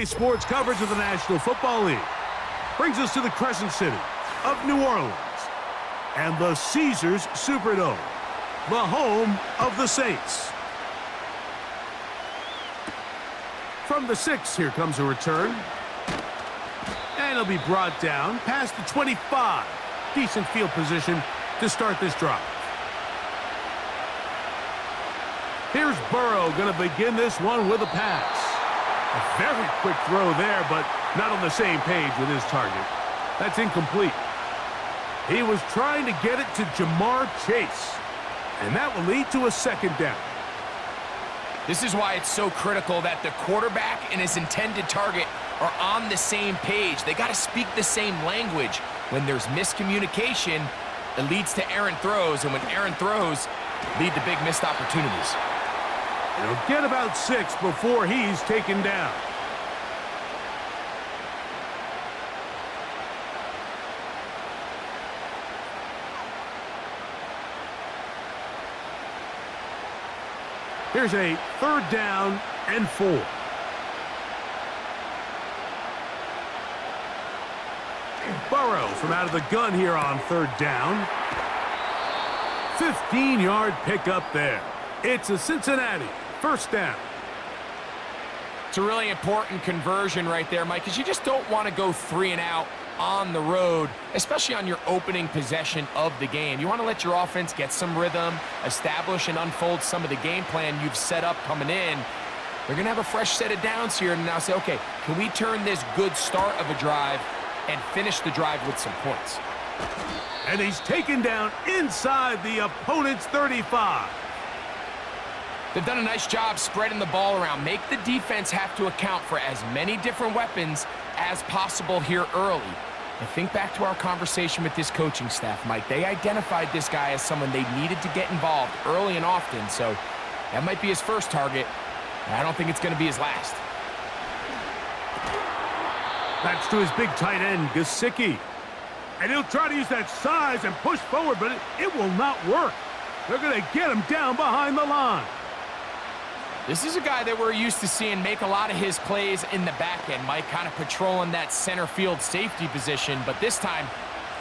Sports coverage of the National Football League brings us to the Crescent City of New Orleans and the Caesars Superdome, the home of the Saints. From the 6, here comes a return. And it'll be brought down past the 25. Decent field position to start this drive. Here's Burrow going to begin this one with a pass. A very quick throw there, but not on the same page with his target. That's incomplete. He was trying to get it to Jamar Chase, and that will lead to a second down. This is why it's so critical that the quarterback and his intended target are on the same page. They got to speak the same language. When there's miscommunication, it leads to errant throws, and when errant throws lead to big missed opportunities. He'll get about 6 before he's taken down. Here's a 3rd down and 4. Burrow from out of the gun here on 3rd down. 15-yard pickup there. It's a Cincinnati 1st down. It's a really important conversion right there, Mike, because you just don't want to go 3 and out on the road, especially on your opening possession of the game. You want to let your offense get some rhythm, establish and unfold some of the game plan you've set up coming in. They're going to have a fresh set of downs here and now say, okay, can we turn this good start of a drive and finish the drive with some points? And he's taken down inside the opponent's 35. They've done a nice job spreading the ball around. Make the defense have to account for as many different weapons as possible here early. And think back to our conversation with this coaching staff, Mike. They identified this guy as someone they needed to get involved early and often, so that might be his first target. I don't think it's going to be his last. That's to his big tight end, Gesicki. And he'll try to use that size and push forward, but it will not work. They're going to get him down behind the line. This is a guy that we're used to seeing make a lot of his plays in the back end, Mike, kind of patrolling that center field safety position. But this time,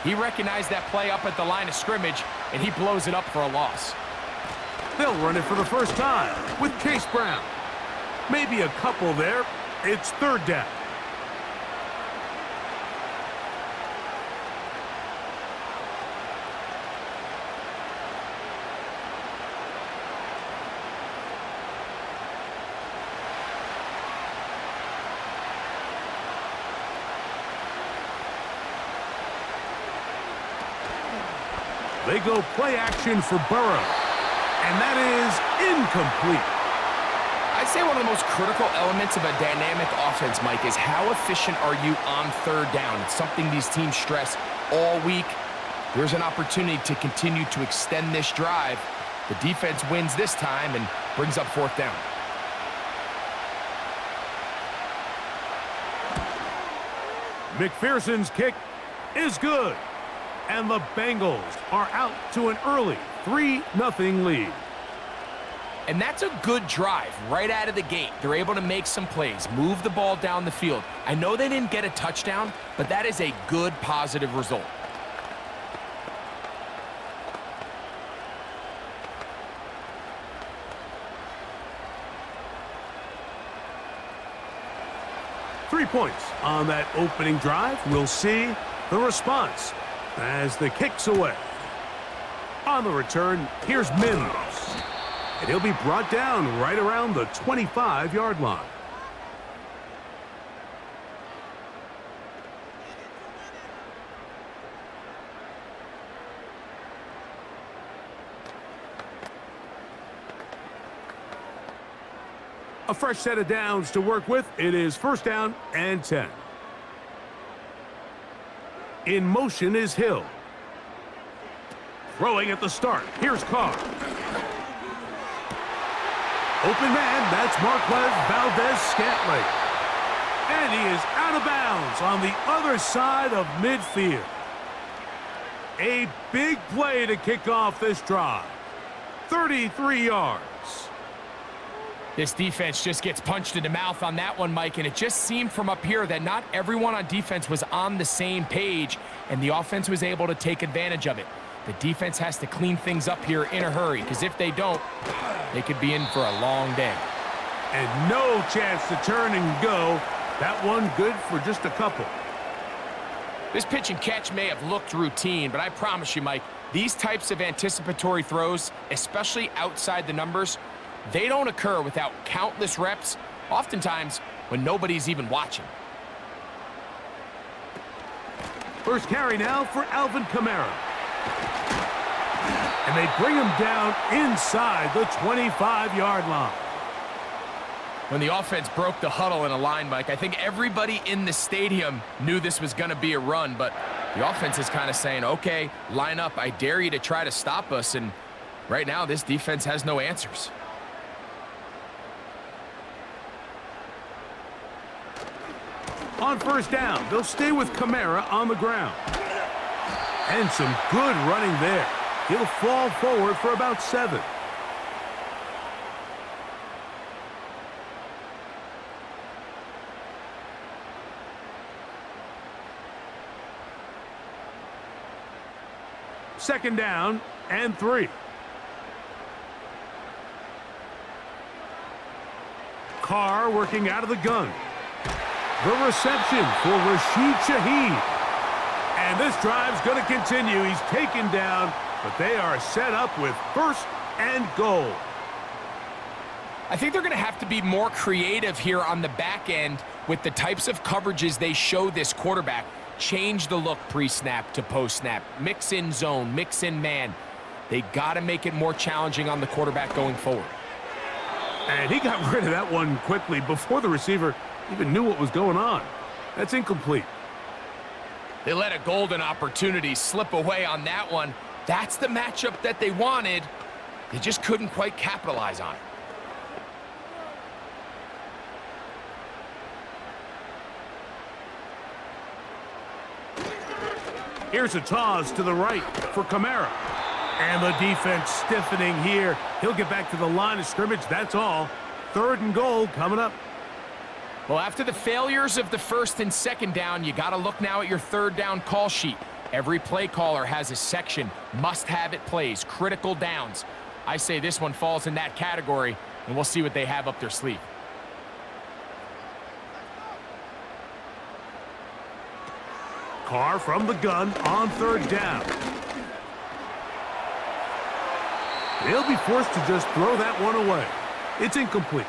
he recognized that play up at the line of scrimmage, and he blows it up for a loss. They'll run it for the first time with Chase Brown. Maybe a couple there. It's 3rd down. They go play action for Burrow, and that is incomplete. I'd say one of the most critical elements of a dynamic offense, Mike, is how efficient are you on 3rd down? It's something these teams stress all week. There's an opportunity to continue to extend this drive. The defense wins this time and brings up 4th down. McPherson's kick is good. And the Bengals are out to an early 3-0 lead. And that's a good drive right out of the gate. They're able to make some plays, move the ball down the field. I know they didn't get a touchdown, but that is a good, positive result. Three points on that opening drive. We'll see the response as the kick's away. On the return, here's Mims. And he'll be brought down right around the 25-yard line. A fresh set of downs to work with. It is 1st down and 10. In motion is Hill. Throwing at the start. Here's Carr. Open man, that's Marquez Valdez-Scantling. And he is out of bounds on the other side of midfield. A big play to kick off this drive. 33 yards. This defense just gets punched in the mouth on that one, Mike, and it just seemed from up here that not everyone on defense was on the same page, and the offense was able to take advantage of it. The defense has to clean things up here in a hurry, because if they don't, they could be in for a long day. And no chance to turn and go. That one good for just a couple. This pitch and catch may have looked routine, but I promise you, Mike, these types of anticipatory throws, especially outside the numbers, they don't occur without countless reps, oftentimes when nobody's even watching. First carry now for Alvin Kamara. And they bring him down inside the 25-yard line. When the offense broke the huddle in a line, Mike, I think everybody in the stadium knew this was going to be a run, but the offense is kind of saying, okay, line up. I dare you to try to stop us, and right now this defense has no answers. On first down, they'll stay with Kamara on the ground. And some good running there. He'll fall forward for about 7. Second down and 3. Carr working out of the gun. The reception for Rashid Shaheed. And this drive's going to continue. He's taken down, but they are set up with first and goal. I think they're going to have to be more creative here on the back end with the types of coverages they show this quarterback. Change the look pre-snap to post-snap. Mix in zone, mix in man. They got to make it more challenging on the quarterback going forward. And he got rid of that one quickly before the receiver even knew what was going on. That's incomplete. They let a golden opportunity slip away on that one. That's the matchup that they wanted. They just couldn't quite capitalize on it. Here's a toss to the right for Kamara. And the defense stiffening here. He'll get back to the line of scrimmage, that's all. Third and goal coming up. Well, after the failures of the first and second down, you got to look now at your third down call sheet. Every play caller has a section, must-have-it plays, critical downs. I say this one falls in that category, and we'll see what they have up their sleeve. Carr from the gun on third down. They'll be forced to just throw that one away. It's incomplete.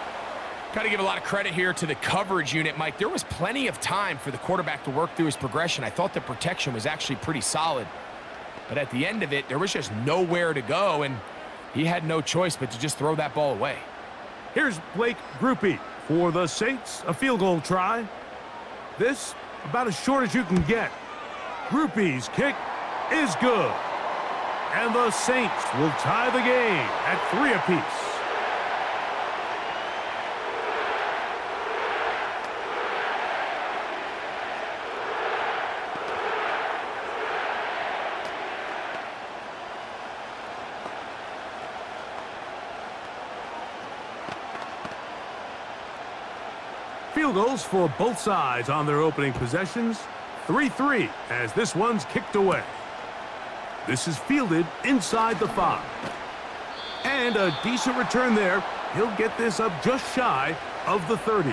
Got to give a lot of credit here to the coverage unit, Mike. There was plenty of time for the quarterback to work through his progression. I thought the protection was actually pretty solid. But at the end of it, there was just nowhere to go, and he had no choice but to just throw that ball away. Here's Blake Grupe for the Saints. A field goal try. This about as short as you can get. Grupe's kick is good. And the Saints will tie the game at 3 apiece. Field goals for both sides on their opening possessions. 3-3 as this one's kicked away. This is fielded inside the 5. And a decent return there. He'll get this up just shy of the 30.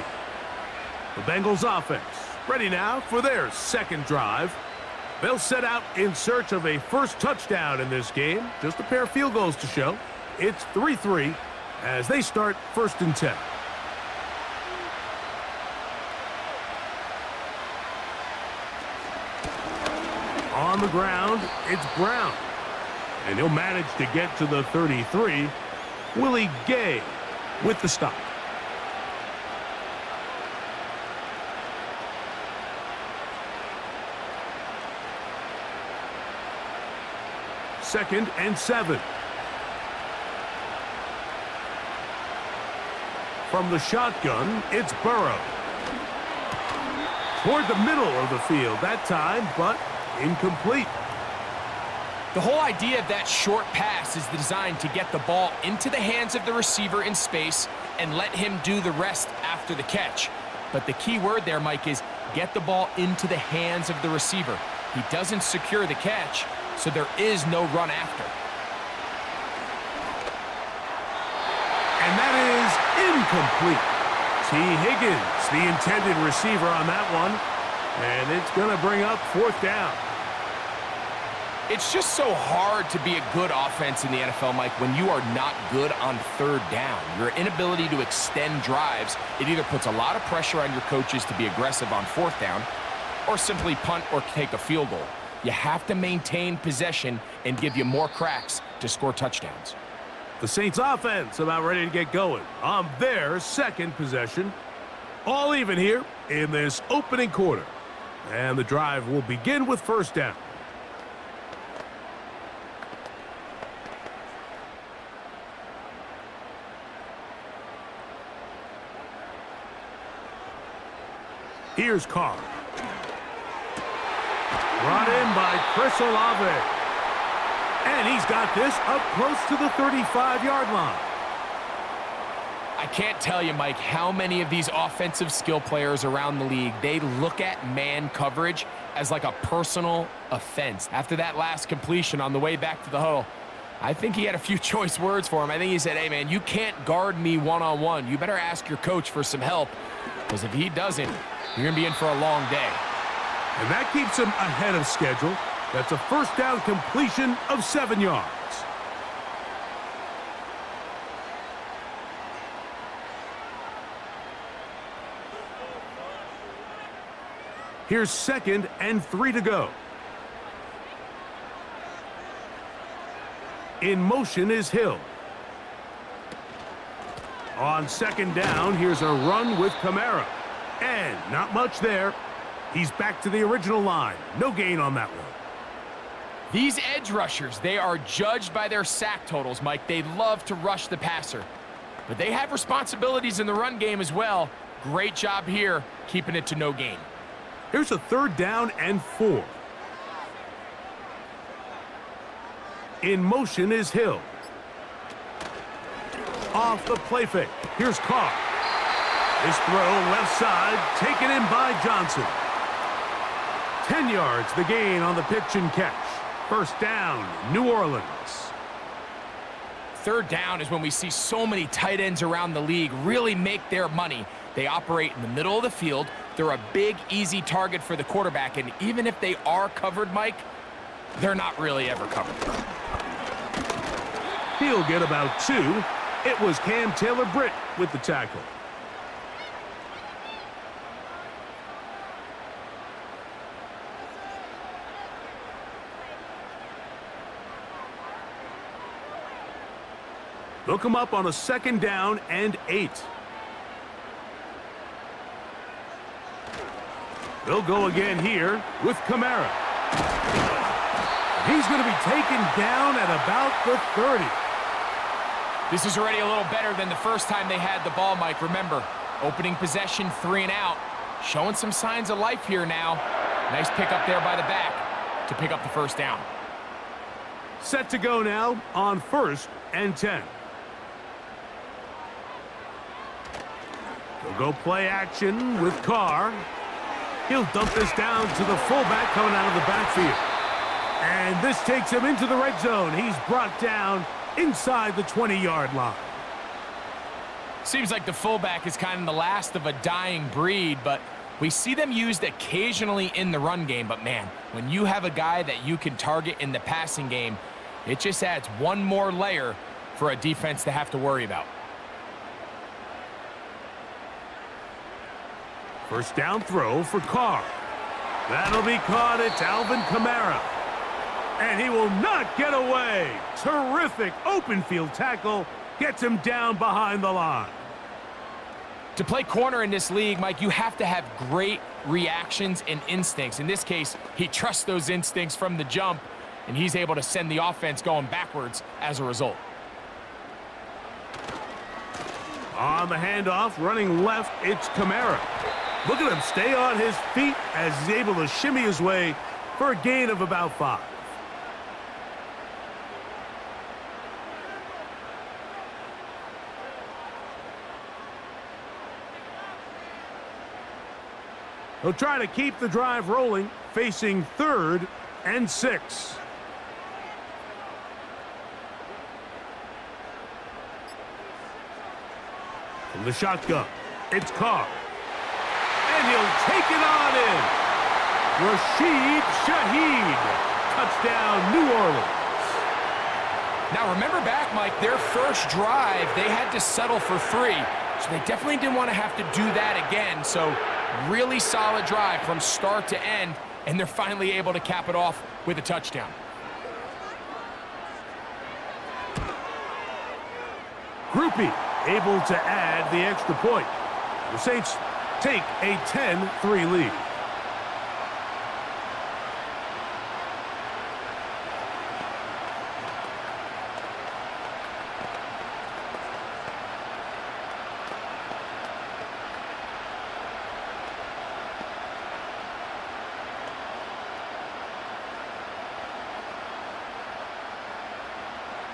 The Bengals offense ready now for their second drive. They'll set out in search of a first touchdown in this game. Just a pair of field goals to show. It's 3-3 as they start first and 10. On the ground, it's Brown. And he'll manage to get to the 33. Willie Gay with the stop. Second and 7. From the shotgun, it's Burrow. Toward the middle of the field that time, but incomplete. The whole idea of that short pass is designed to get the ball into the hands of the receiver in space and let him do the rest after the catch. But the key word there, Mike, is get the ball into the hands of the receiver. He doesn't secure the catch, so there is no run after. And that is incomplete. T. Higgins, the intended receiver on that one. And it's going to bring up 4th down. It's just so hard to be a good offense in the NFL, Mike, when you are not good on 3rd down. Your inability to extend drives, it either puts a lot of pressure on your coaches to be aggressive on 4th down or simply punt or take a field goal. You have to maintain possession and give you more cracks to score touchdowns. The Saints offense about ready to get going on their 2nd possession. All even here in this opening quarter. And the drive will begin with 1st down. Here's Carr. Brought in by Chris Olave. And he's got this up close to the 35-yard line. I can't tell you, Mike, how many of these offensive skill players around the league, they look at man coverage as like a personal offense. After that last completion on the way back to the huddle, I think he had a few choice words for him. I think he said, hey, man, you can't guard me one-on-one. You better ask your coach for some help, because if he doesn't, you're going to be in for a long day. And that keeps him ahead of schedule. That's a 1st down completion of 7 yards. Here's 2nd and 3 to go. In motion is Hill. On 2nd down, here's a run with Kamara. And not much there. He's back to the original line. No gain on that one. These edge rushers, they are judged by their sack totals, Mike. They love to rush the passer. But they have responsibilities in the run game as well. Great job here, keeping it to no gain. Here's a 3rd down and 4. In motion is Hill. Off the play fake. Here's Carr. This throw left side, taken in by Johnson. 10 yards, the gain on the pitch and catch. 1st down, New Orleans. 3rd down is when we see so many tight ends around the league really make their money. They operate in the middle of the field. They're a big, easy target for the quarterback, and even if they are covered, Mike, they're not really ever covered. He'll get about 2. It was Cam Taylor-Britt with the tackle. They'll come up on a 2nd down and 8. They'll go again here with Kamara. He's going to be taken down at about the 30. This is already a little better than the first time they had the ball, Mike. Remember, opening possession, 3 and out. Showing some signs of life here now. Nice pick up there by the back to pick up the 1st down. Set to go now on 1st and 10. They'll go play action with Carr. He'll dump this down to the fullback coming out of the backfield. And this takes him into the red zone. He's brought down inside the 20-yard line. Seems like the fullback is kind of the last of a dying breed, but we see them used occasionally in the run game. But, man, when you have a guy that you can target in the passing game, it just adds one more layer for a defense to have to worry about. 1st down throw for Carr. That'll be caught. It's Alvin Kamara. And he will not get away. Terrific open field tackle. Gets him down behind the line. To play corner in this league, Mike, you have to have great reactions and instincts. In this case, he trusts those instincts from the jump, and he's able to send the offense going backwards as a result. On the handoff, running left, it's Kamara. Look at him stay on his feet as he's able to shimmy his way for a gain of about 5. He'll try to keep the drive rolling, facing 3rd and 6. From the shotgun, it's Carr. And he'll take it on in. Rashid Shaheed. Touchdown, New Orleans. Now remember back, Mike, their first drive, they had to settle for 3. So they definitely didn't want to have to do that again. So really solid drive from start to end, and they're finally able to cap it off with a touchdown. Groupie able to add the extra point. The Saints take a 10-3 lead.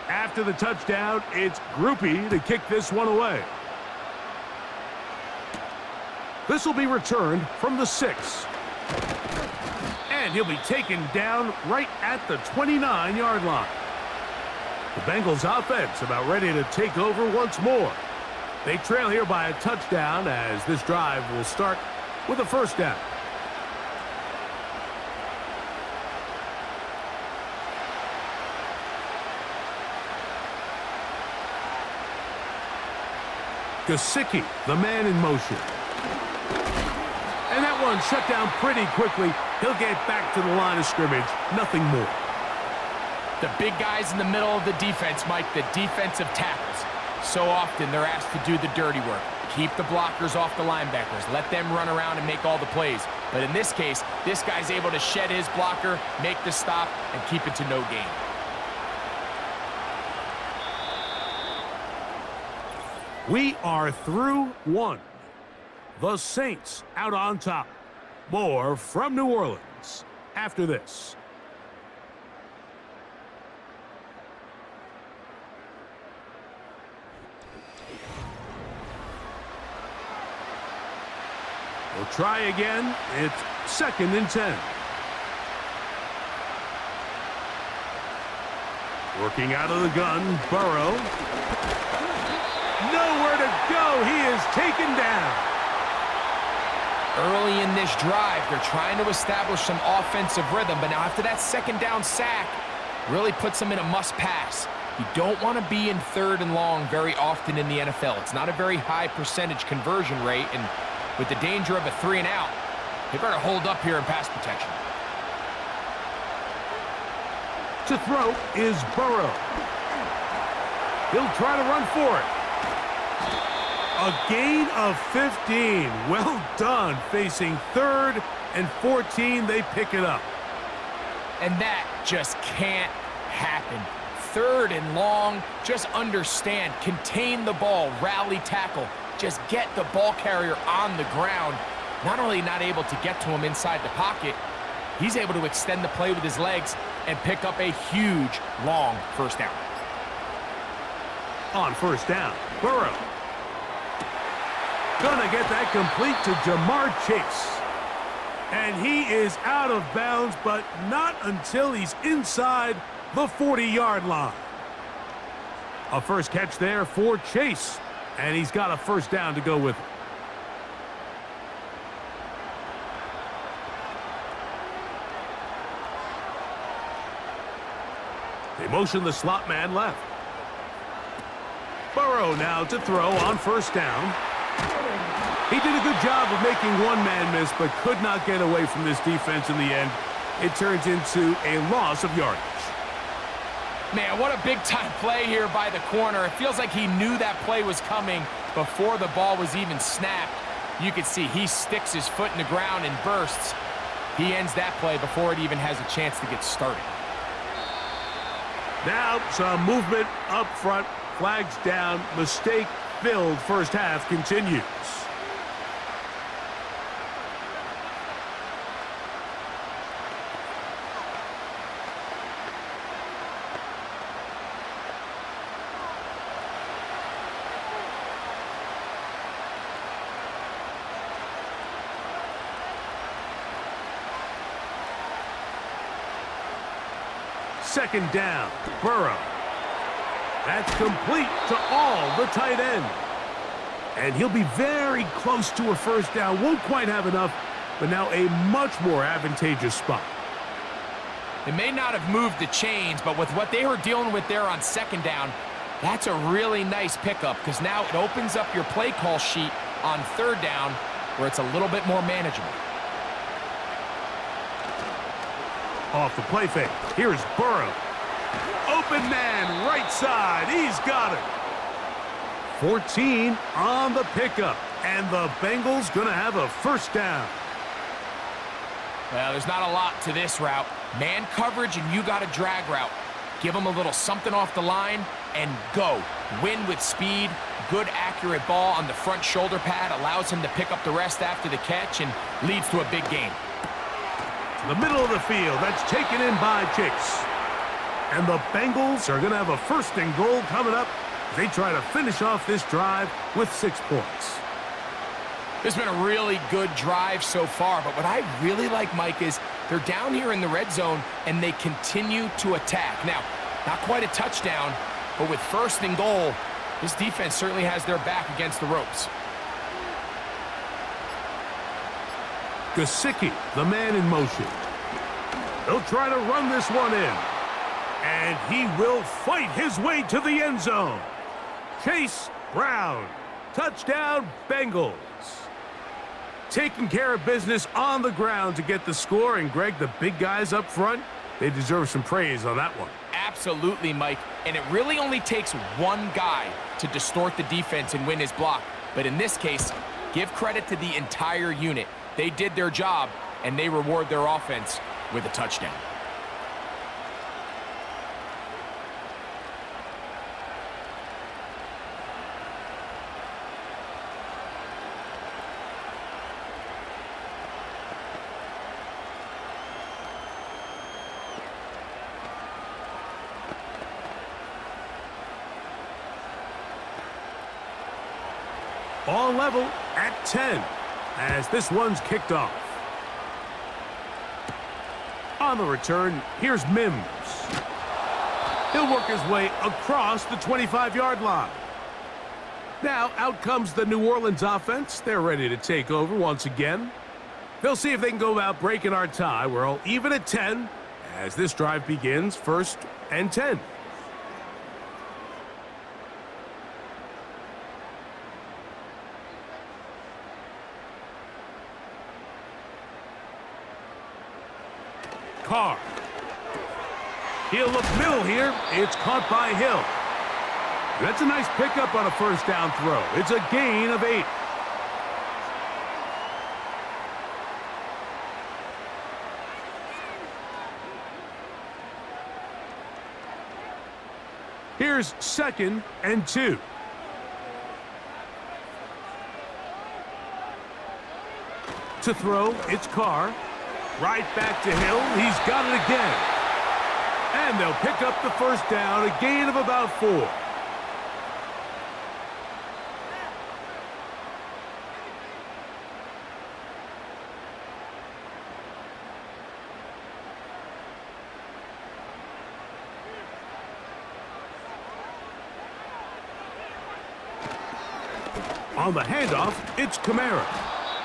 After the touchdown, it's Groupie to kick this one away. This will be returned from the 6. And he'll be taken down right at the 29-yard line. The Bengals offense about ready to take over once more. They trail here by a touchdown as this drive will start with a first down. Gesicki, the man in motion. And that one shut down pretty quickly. He'll get back to the line of scrimmage. Nothing more. The big guys in the middle of the defense, Mike, the defensive tackles. So often they're asked to do the dirty work. Keep the blockers off the linebackers. Let them run around and make all the plays. But in this case, this guy's able to shed his blocker, make the stop, and keep it to no gain. We are through one. The Saints out on top. More from New Orleans after this. We'll try again. It's 2nd and 10. Working out of the gun, Burrow. Nowhere to go. He is taken down. Early in this drive, they're trying to establish some offensive rhythm, but now after that 2nd down sack, really puts them in a must-pass. You don't want to be in 3rd and long very often in the NFL. It's not a very high percentage conversion rate, and with the danger of a 3 and out, they better hold up here in pass protection. To throw is Burrow. He'll try to run for it. A gain of 15. Well done. Facing 3rd and 14, they pick it up. And that just can't happen. 3rd and long, just understand, contain the ball, rally tackle, just get the ball carrier on the ground. Not only not able to get to him inside the pocket, he's able to extend the play with his legs and pick up a huge, long first down. On first down, Burrow. Gonna get that complete to Jamar Chase. And he is out of bounds, but not until he's inside the 40-yard line. A first catch there for Chase, and he's got a first down to go with it. They motion the slot man left. Burrow now to throw on first down. He did a good job of making one man miss, but could not get away from this defense in the end. It turns into a loss of yardage. Man, what a big-time play here by the corner. It feels like he knew that play was coming before the ball was even snapped. You can see he sticks his foot in the ground and bursts. He ends that play before it even has a chance to get started. Now some movement up front. Flags down. Mistake-filled first half continues. second down. Burrow. That's complete to all the tight end. And he'll be very close to a first down. Won't quite have enough, but now a much more advantageous spot. They may not have moved the chains, but with what they were dealing with there on second down, that's a really nice pickup because now it opens up your play call sheet on third down where it's a little bit more manageable. Off the play fake. Here's Burrow. Open man, right side. He's got it. 14 on the pickup. And the Bengals going to have a first down. Well, there's not a lot to this route. Man coverage and you got a drag route. Give him a little something off the line and go. Win with speed. Good accurate ball on the front shoulder pad. Allows him to pick up the rest after the catch and leads to a big gain. To the middle of the field. That's taken in by Chase. And the Bengals are going to have a first and goal coming up. They try to finish off this drive with 6 points. This has been a really good drive so far, but what I really like, Mike, is they're down here in the red zone, and they continue to attack. Now, not quite a touchdown, but with first and goal, this defense certainly has their back against the ropes. Gesicki, the man in motion. He'll try to run this one in. And he will fight his way to the end zone. Chase Brown. Touchdown, Bengals. Taking care of business on the ground to get the score. And, Greg, the big guys up front, they deserve some praise on that one. Absolutely, Mike. And it really only takes one guy to distort the defense and win his block. But in this case, give credit to the entire unit. They did their job, and they reward their offense with a touchdown. All level at 10 as this one's kicked off. On the return, here's Mims. He'll work his way across the 25-yard line. Now, out comes the New Orleans offense. They're ready to take over once again. They'll see if they can go about breaking our tie. We're all even at 10 as this drive begins, 1st and 10. Carr. He'll look middle here. It's caught by Hill. That's a nice pickup on a first down throw. It's a gain of 8. Here's 2nd and 2. To throw, it's Carr. Right back to Hill. He's got it again. And they'll pick up the first down, a gain of about 4. On the handoff, it's Kamara.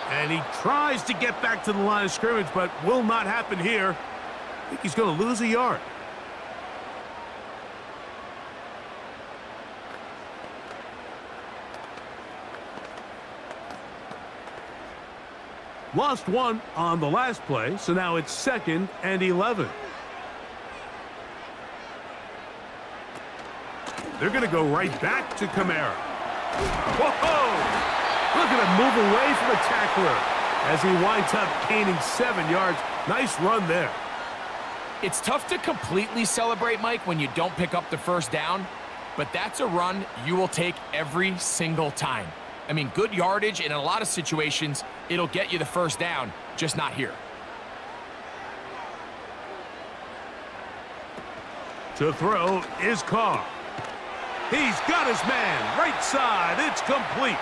And he tries to get back to the line of scrimmage, but will not happen here. I think he's going to lose a yard. Lost 1 on the last play, so now it's 2nd and 11. They're going to go right back to Kamara. Whoa! Look at him move away from a tackler as he winds up gaining 7 yards. Nice run there. It's tough to completely celebrate, Mike, when you don't pick up the first down, but that's a run you will take every single time. I mean, good yardage, and in a lot of situations, it'll get you the first down, just not here. To throw is Carr. He's got his man, right side, it's complete.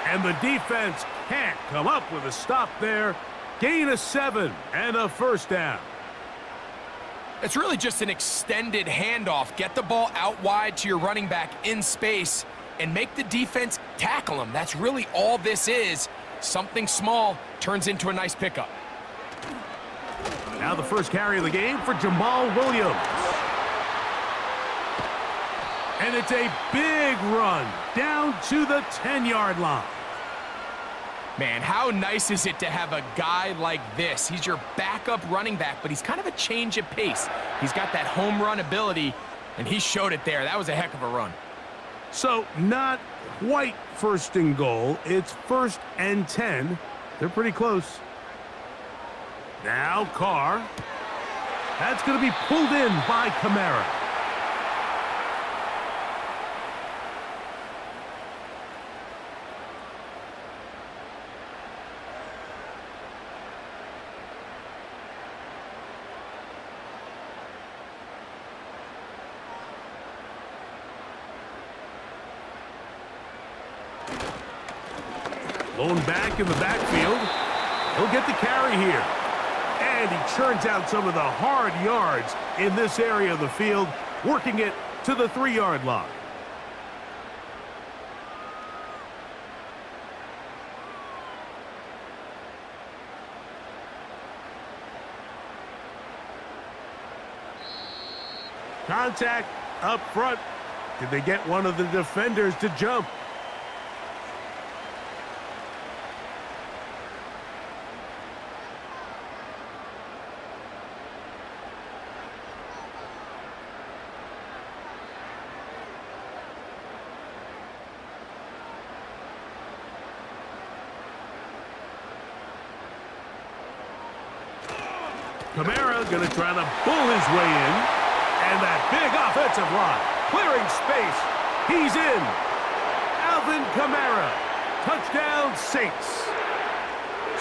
And the defense can't come up with a stop there. Gain of 7 and a first down. It's really just an extended handoff. Get the ball out wide to your running back in space and make the defense tackle him. That's really all this is. Something small turns into a nice pickup. Now the first carry of the game for Jamal Williams. And it's a big run down to the 10-yard line. Man, how nice is it to have a guy like this? He's your backup running back, but he's kind of a change of pace. He's got that home run ability, and he showed it there. That was a heck of a run. So not quite first and goal. It's 1st and 10. They're pretty close. Now Carr. That's going to be pulled in by Kamara. Lone back in the backfield. He'll get the carry here. And he churns out some of the hard yards in this area of the field, working it to the 3-yard line. Contact up front. Did they get one of the defenders to jump? Kamara going to try to pull his way in. And that big offensive line clearing space. He's in. Alvin Kamara. Touchdown, Saints.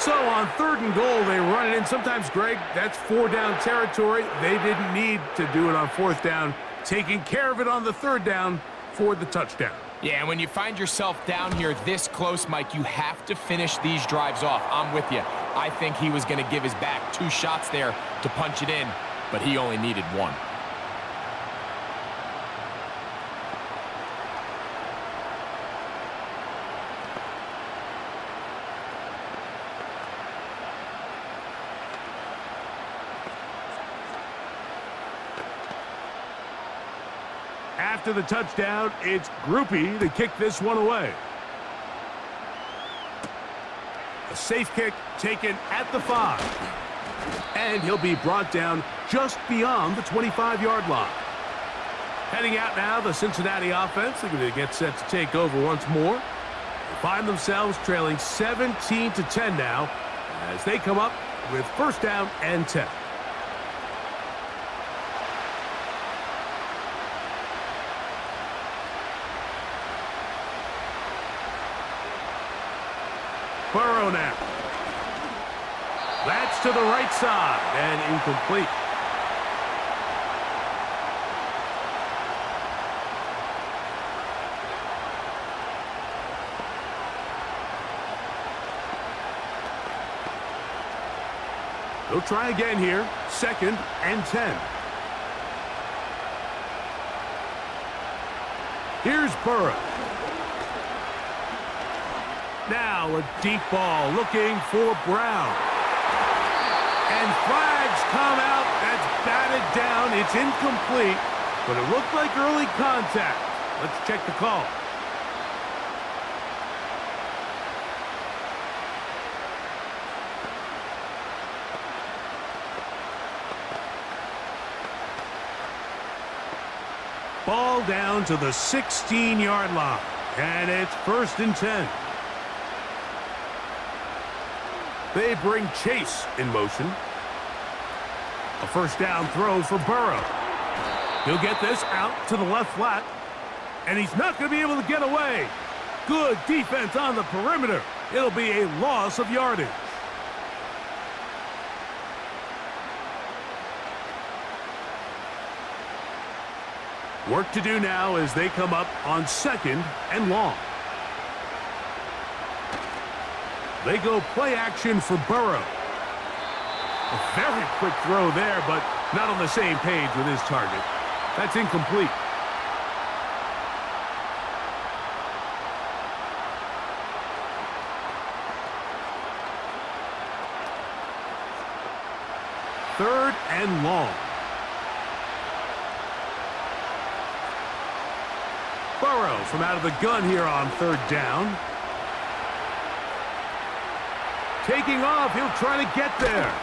So on 3rd and goal, they run it in. Sometimes, Greg, that's 4-down territory. They didn't need to do it on 4th down. Taking care of it on the 3rd down for the touchdown. Yeah, and when you find yourself down here this close, Mike, you have to finish these drives off. I'm with you. I think he was going to give his back 2 shots there to punch it in, but he only needed 1. After the touchdown, it's Groupie to kick this one away. A safe kick taken at the 5. And he'll be brought down just beyond the 25-yard line. Heading out now, the Cincinnati offense. They're going to get set to take over once more. They find themselves trailing 17-10 now as they come up with 1st down and 10. Burrow now. That's to the right side and incomplete. They'll try again here. 2nd and 10. Here's Burrow. Now a deep ball looking for Brown. And flags come out. That's batted down. It's incomplete, but it looked like early contact. Let's check the call. Ball down to the 16-yard line, and it's 1st and 10. They bring Chase in motion. A 1st down throw for Burrow. He'll get this out to the left flat, and he's not going to be able to get away. Good defense on the perimeter. It'll be a loss of yardage. Work to do now as they come up on 2nd and long. They go play action for Burrow. A very quick throw there, but not on the same page with his target. That's incomplete. Third and long. Burrow from out of the gun here on third down. Taking off, he'll try to get there.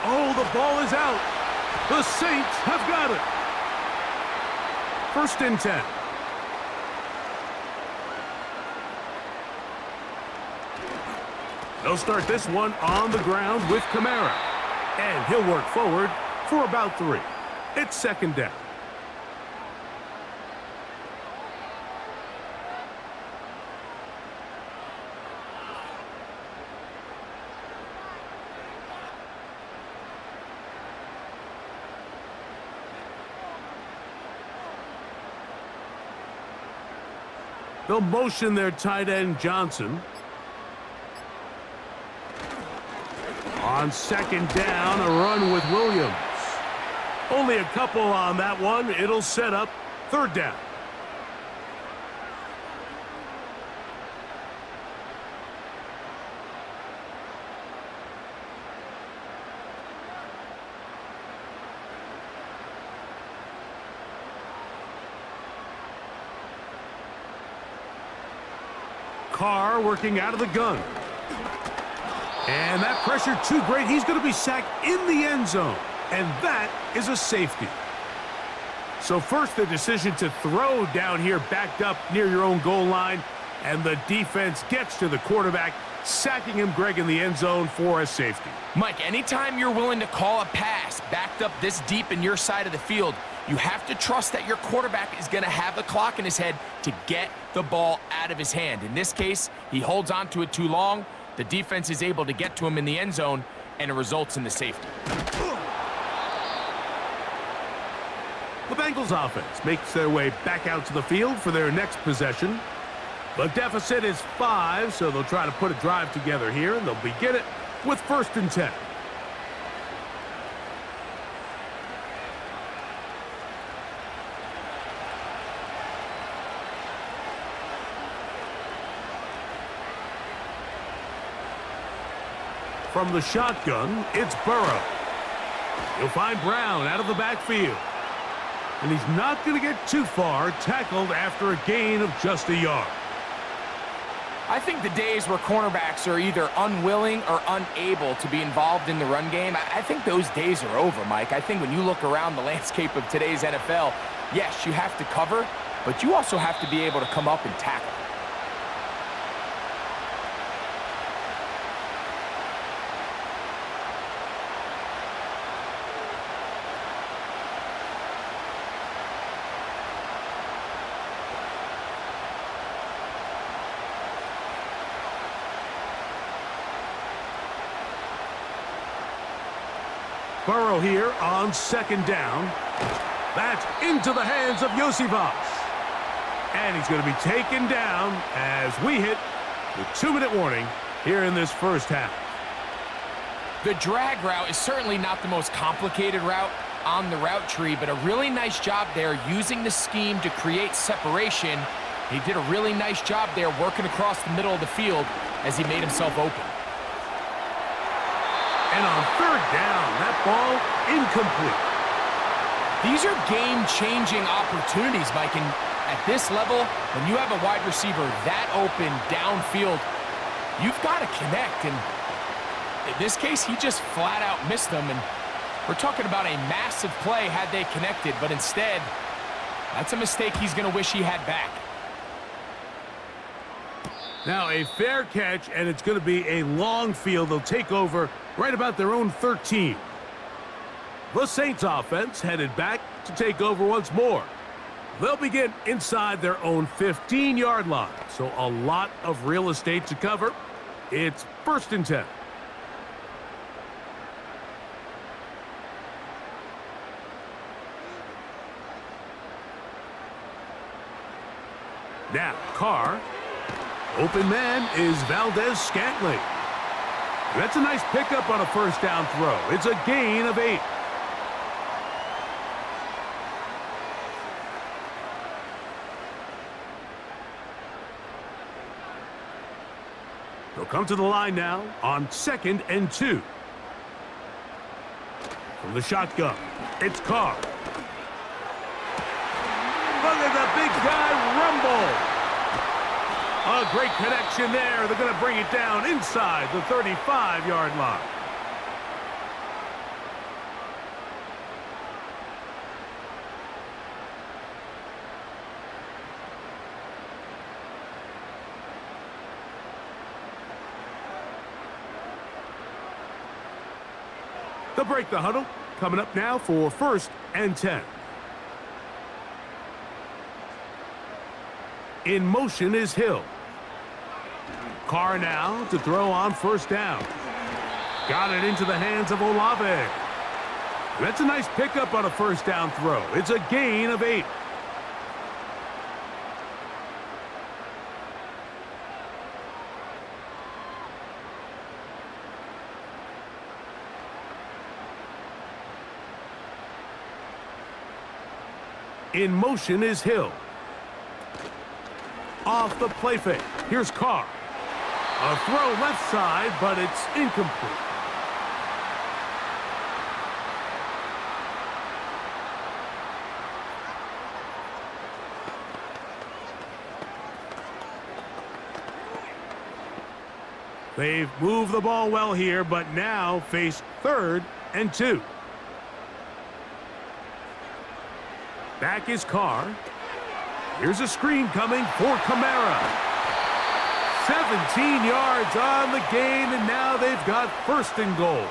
Oh, the ball is out. The Saints have got it. First and 10. They'll start this one on the ground with Kamara. And he'll work forward for about 3. It's second down. They'll motion their tight end, Johnson. On second down, a run with Williams. Only a couple on that one. It'll set up third down. Carr working out of the gun. And that pressure too great. He's going to be sacked in the end zone. And that is a safety. So first the decision to throw down here backed up near your own goal line. And the defense gets to the quarterback, sacking him, Greg, in the end zone for a safety. Mike, anytime you're willing to call a pass backed up this deep in your side of the field, you have to trust that your quarterback is going to have the clock in his head to get the ball out of his hand. In this case, he holds on to it too long. The defense is able to get to him in the end zone, and it results in the safety. The Bengals offense makes their way back out to the field for their next possession. The deficit is 5, so they'll try to put a drive together here, and they'll begin it with first and 10. From the shotgun, it's Burrow. He'll find Brown out of the backfield. And he's not going to get too far, tackled after a gain of just a yard. I think the days where cornerbacks are either unwilling or unable to be involved in the run game, I think those days are over, Mike. I think when you look around the landscape of today's NFL, yes, you have to cover, but you also have to be able to come up and tackle. Burrow here on second down. That's into the hands of Yosivas. And he's going to be taken down as we hit the 2-minute warning here in this first half. The drag route is certainly not the most complicated route on the route tree, but a really nice job there using the scheme to create separation. He did a really nice job there working across the middle of the field as he made himself open. And on third down, that ball incomplete. These are game-changing opportunities, Mike, and at this level, when you have a wide receiver that open downfield, you've got to connect, and in this case, he just flat-out missed them, and we're talking about a massive play had they connected, but instead, that's a mistake he's going to wish he had back. Now a fair catch, and it's going to be a long field. They'll take over right about their own 13. The Saints offense headed back to take over once more. They'll begin inside their own 15-yard line, so a lot of real estate to cover. It's first and 10. Now, Carr. Open man is Valdez-Scantling. That's a nice pickup on a first down throw. It's a gain of 8. come to the line now on 2nd and 2. From the shotgun, it's Carr. Look at the big guy rumble. A great connection there. They're going to bring it down inside the 35-yard line. They'll break the huddle. Coming up now for 1st and 10. In motion is Hill. Carr now to throw on 1st down. Got it into the hands of Olave. That's a nice pickup on a 1st down throw. It's a gain of 8. In motion is Hill. Off the play fake. Here's Carr. A throw left side, but it's incomplete. They've moved the ball well here, but now face 3rd and 2. Back is Carr. Here's a screen coming for Kamara. 17 yards on the gain, and now they've got 1st and goal.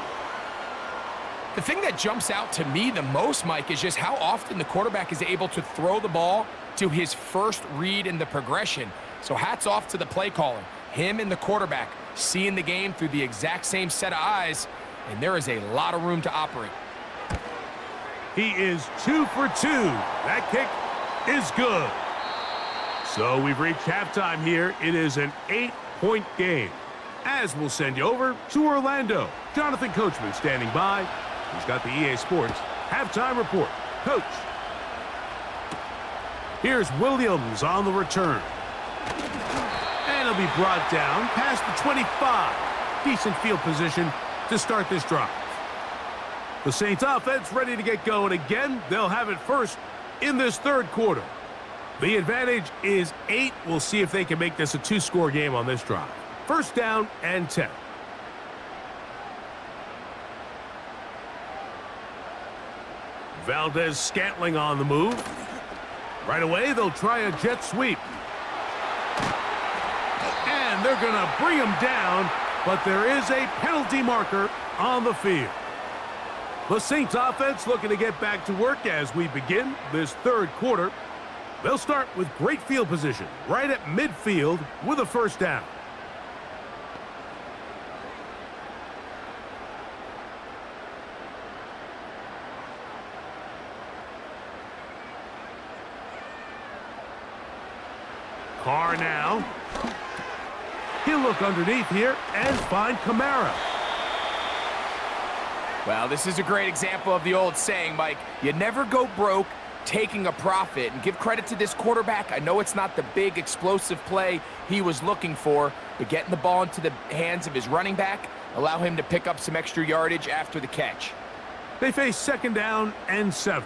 The thing that jumps out to me the most, Mike, is just how often the quarterback is able to throw the ball to his first read in the progression. So hats off to the play caller. Him and the quarterback seeing the game through the exact same set of eyes, and there is a lot of room to operate. He is 2 for 2. That kick is good. So we've reached halftime here. It is an 8-point game. As we'll send you over to Orlando. Jonathan Coachman standing by. He's got the EA Sports halftime report. Coach. Here's Williams on the return. And he'll be brought down past the 25. Decent field position to start this drive. The Saints offense ready to get going again. They'll have it first in this 3rd quarter. The advantage is 8. We'll see if they can make this a 2-score game on this drive. 1st down and 10. Valdez-Scantling on the move. Right away, they'll try a jet sweep. And they're going to bring him down, but there is a penalty marker on the field. The Saints offense looking to get back to work as we begin this 3rd quarter. They'll start with great field position right at midfield with a 1st down. Carr now. He'll look underneath here and find Kamara. Well, this is a great example of the old saying, Mike, you never go broke taking a profit. And give credit to this quarterback. I know it's not the big explosive play he was looking for, but getting the ball into the hands of his running back, allow him to pick up some extra yardage after the catch. They face 2nd down and 7.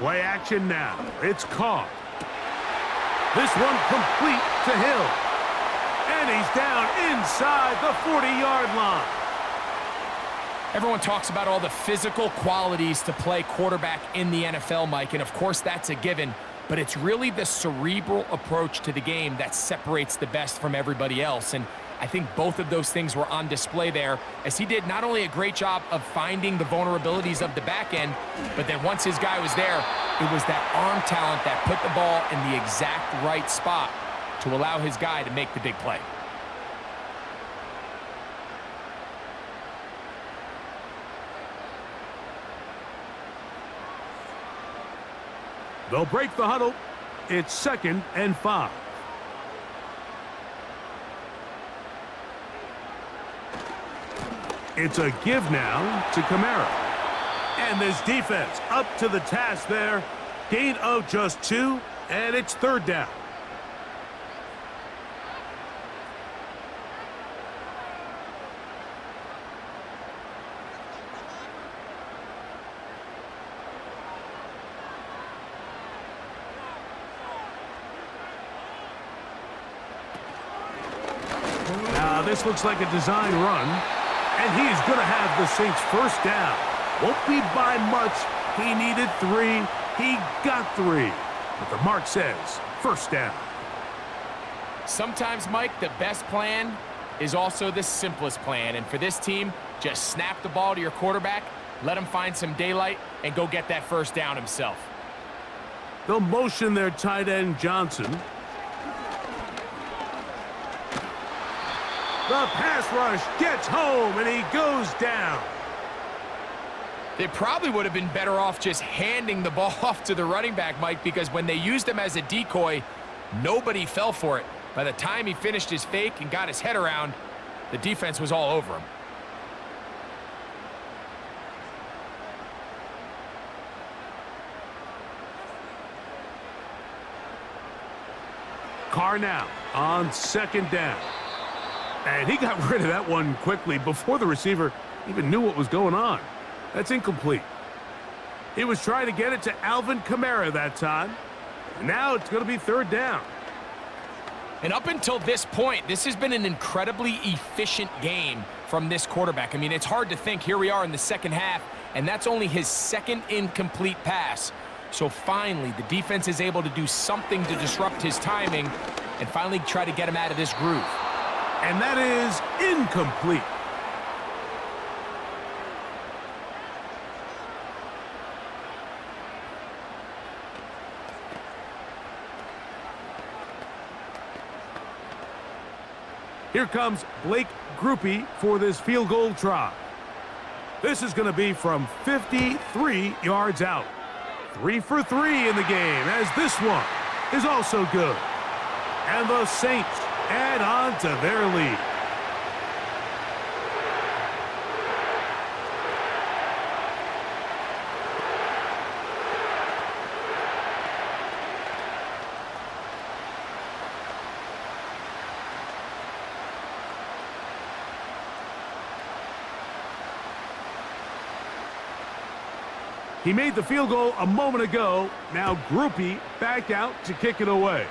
Play action now. It's Carr. This one complete to Hill. And he's down inside the 40-yard line. Everyone talks about all the physical qualities to play quarterback in the NFL, Mike, and of course that's a given, but it's really the cerebral approach to the game that separates the best from everybody else, and I think both of those things were on display there, as he did not only a great job of finding the vulnerabilities of the back end, but then once his guy was there, it was that arm talent that put the ball in the exact right spot to allow his guy to make the big play. They'll break the huddle. It's 2nd and 5. It's a give now to Kamara. And this defense up to the task there. Gain of just 2, and it's 3rd down. Now this looks like a design run, and he's going to have the Saints first down. Won't be by much. He needed 3. He got 3. But the mark says first down. Sometimes, Mike, the best plan is also the simplest plan. And for this team, just snap the ball to your quarterback, let him find some daylight, and go get that first down himself. They'll motion their tight end, Johnson. The pass rush gets home, and he goes down. They probably would have been better off just handing the ball off to the running back, Mike, because when they used him as a decoy, nobody fell for it. By the time he finished his fake and got his head around, the defense was all over him. Carr now on second down. And he got rid of that one quickly before the receiver even knew what was going on. That's incomplete. He was trying to get it to Alvin Kamara that time. And now it's going to be third down. And up until this point, this has been an incredibly efficient game from this quarterback. I mean, it's hard to think. Here we are in the second half, and that's only his second incomplete pass. So finally, the defense is able to do something to disrupt his timing and finally try to get him out of this groove. And that is incomplete. Here comes Blake Groupie for this field goal try. This is going to be from 53 yards out. 3 for 3 in the game, as this one is also good. And the Saints add on to their lead. He made the field goal a moment ago. Now Groupie back out to kick it away.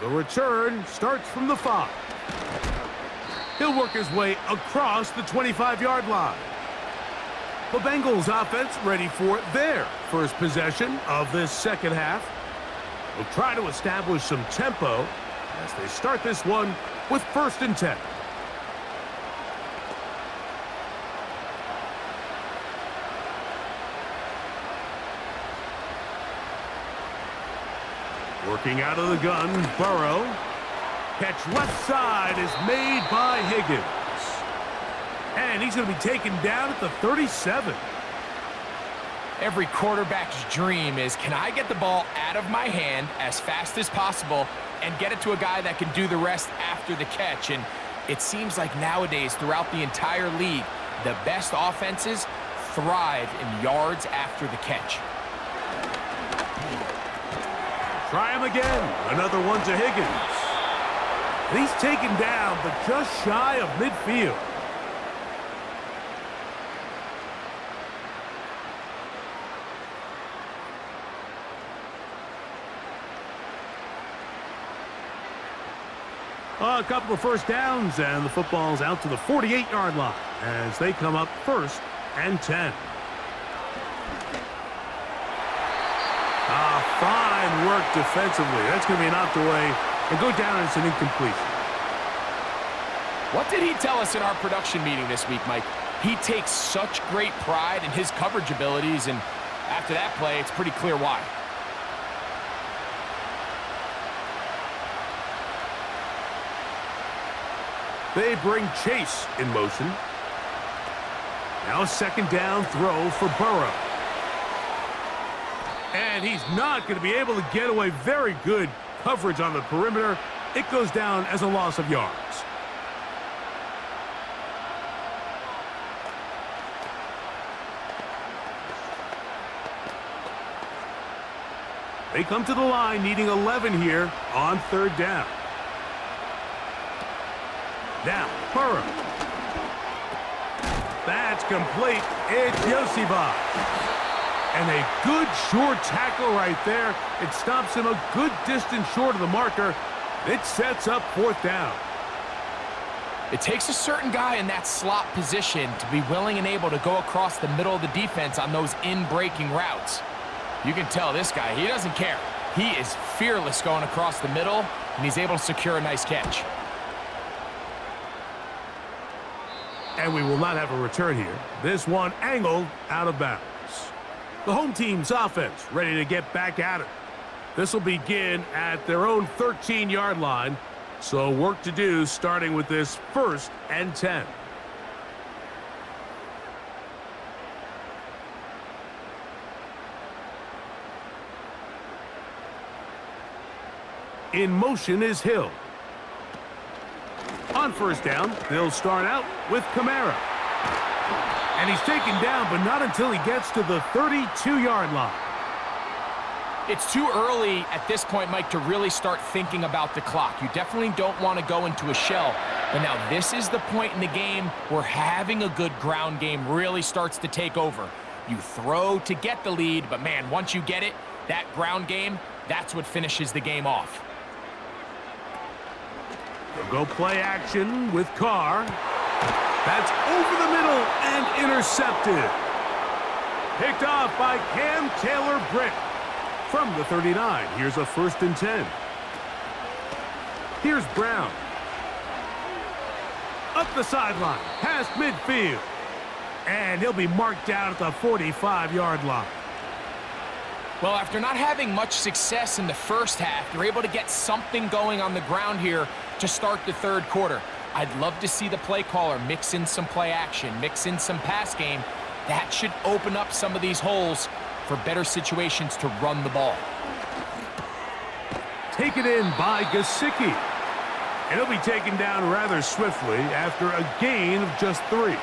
The return starts from the 5. He'll work his way across the 25-yard line. The Bengals offense ready for their first possession of this second half. They'll try to establish some tempo as they start this one with 1st and 10. Working out of the gun, Burrow. Catch left side is made by Higgins. And he's going to be taken down at the 37. Every quarterback's dream is, can I get the ball out of my hand as fast as possible and get it to a guy that can do the rest after the catch? And it seems like nowadays, throughout the entire league, the best offenses thrive in yards after the catch. Try him again. Another one to Higgins. He's taken down, but just shy of midfield. A couple of first downs, and the football's out to the 48-yard line as they come up 1st and 10. Fine work defensively. That's going to be knocked away and go down as an incompletion. What did he tell us in our production meeting this week, Mike? He takes such great pride in his coverage abilities, and after that play, it's pretty clear why. They bring Chase in motion. Now a 2nd down throw for Burrow. And he's not going to be able to get away. Very good coverage on the perimeter. It goes down as a loss of yards. They come to the line needing 11 here on 3rd down. Now, Burrow. That's complete. It's Joseph. And a good short tackle right there. It stops him a good distance short of the marker. It sets up 4th down. It takes a certain guy in that slot position to be willing and able to go across the middle of the defense on those in-breaking routes. You can tell this guy, he doesn't care. He is fearless going across the middle, and he's able to secure a nice catch. And we will not have a return here. This one angled out of bounds. The home team's offense ready to get back at it. This will begin at their own 13-yard line. So work to do starting with this 1st and 10. In motion is Hill. On 1st down, they'll start out with Kamara. And he's taken down, but not until he gets to the 32-yard line. It's too early at this point, Mike, to really start thinking about the clock. You definitely don't want to go into a shell. But now this is the point in the game where having a good ground game really starts to take over. You throw to get the lead, but man, once you get it, that ground game, that's what finishes the game off. They'll go play action with Carr. That's over the middle and intercepted. Picked off by Cam Taylor-Britt. From the 39, here's a 1st and 10. Here's Brown. Up the sideline, past midfield. And he'll be marked down at the 45-yard line. Well, after not having much success in the first half, they're able to get something going on the ground here to start the 3rd quarter. I'd love to see the play caller mix in some play action, mix in some pass game. That should open up some of these holes for better situations to run the ball. Taken in by Gesicki. And he'll be taken down rather swiftly after a gain of just 3.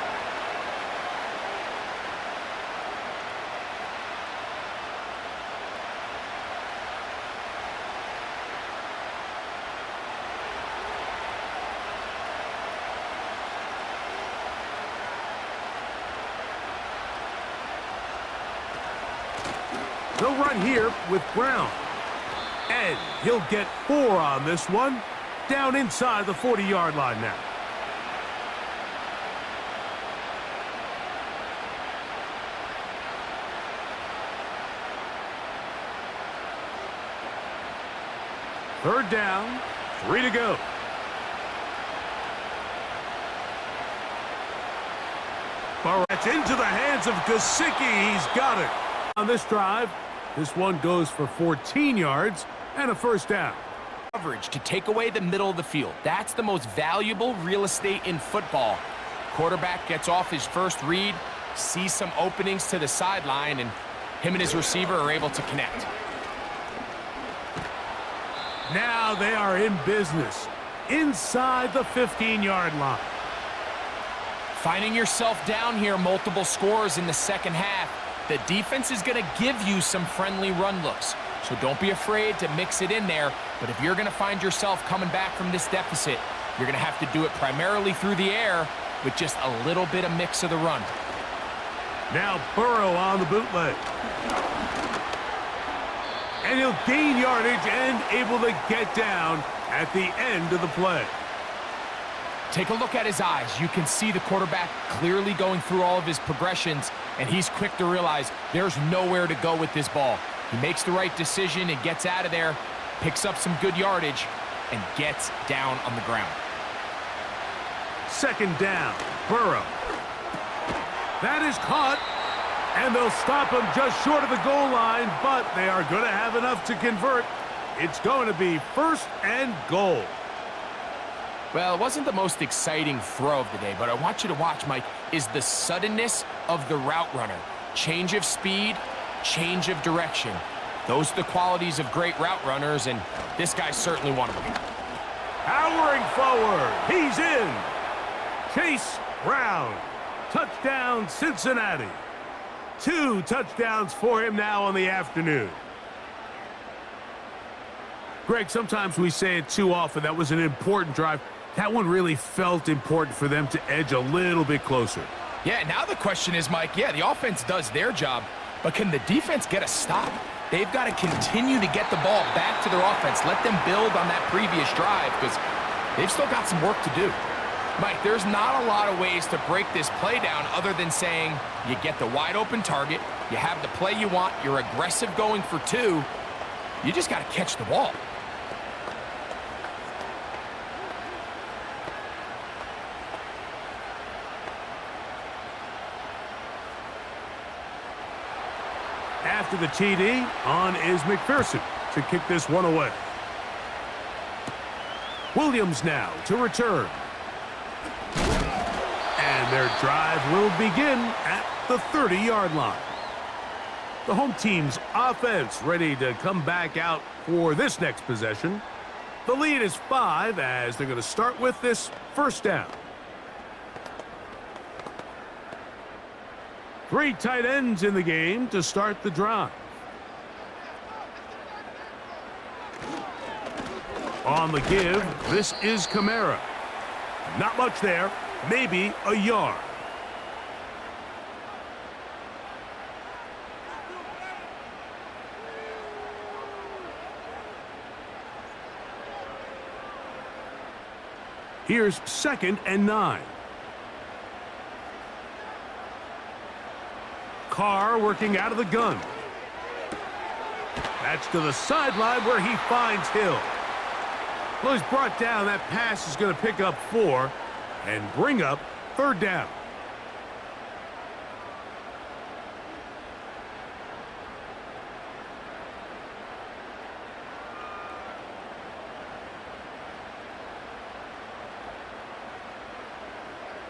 They'll run here with Brown. And he'll get 4 on this one. Down inside the 40-yard line now. Third down, 3 to go. It's into the hands of Gesicki. He's got it. On this drive, this one goes for 14 yards and a 1st down. Coverage to take away the middle of the field. That's the most valuable real estate in football. Quarterback gets off his first read, sees some openings to the sideline, and him and his receiver are able to connect. Now they are in business inside the 15-yard line. Finding yourself down here, multiple scores in the 2nd half. The defense is going to give you some friendly run looks, so don't be afraid to mix it in there. But if you're going to find yourself coming back from this deficit, you're going to have to do it primarily through the air with just a little bit of mix of the run. Now Burrow on the bootleg. And he'll gain yardage and able to get down at the end of the play. Take a look at his eyes. You can see the quarterback clearly going through all of his progressions, and he's quick to realize there's nowhere to go with this ball. He makes the right decision and gets out of there, picks up some good yardage, and gets down on the ground. 2nd down, Burrow. That is caught, and they'll stop him just short of the goal line, but they are going to have enough to convert. It's going to be 1st and goal. Well, it wasn't the most exciting throw of the day, but I want you to watch, Mike, is the suddenness of the route runner. Change of speed, change of direction. Those are the qualities of great route runners, and this guy's certainly one of them. Powering forward, he's in. Chase Brown, touchdown Cincinnati. 2 touchdowns for him now on the afternoon. Greg, sometimes we say it too often. That was an important drive. That one really felt important for them to edge a little bit closer. Yeah, now the question is, Mike, yeah, the offense does their job, but can the defense get a stop? They've got to continue to get the ball back to their offense. Let them build on that previous drive because they've still got some work to do. Mike, there's not a lot of ways to break this play down other than saying you get the wide open target, you have the play you want, you're aggressive going for two, you just got to catch the ball. After the TD, on is McPherson to kick this one away. Williams now to return. And their drive will begin at the 30-yard line. The home team's offense ready to come back out for this next possession. The lead is 5 as they're going to start with this first down. 3 tight ends in the game to start the drive. On the give, this is Kamara. Not much there, maybe a yard. Here's 2nd and 9. Carr working out of the gun. That's to the sideline where he finds Hill. Well, he's brought down. That pass is going to pick up 4 and bring up 3rd down.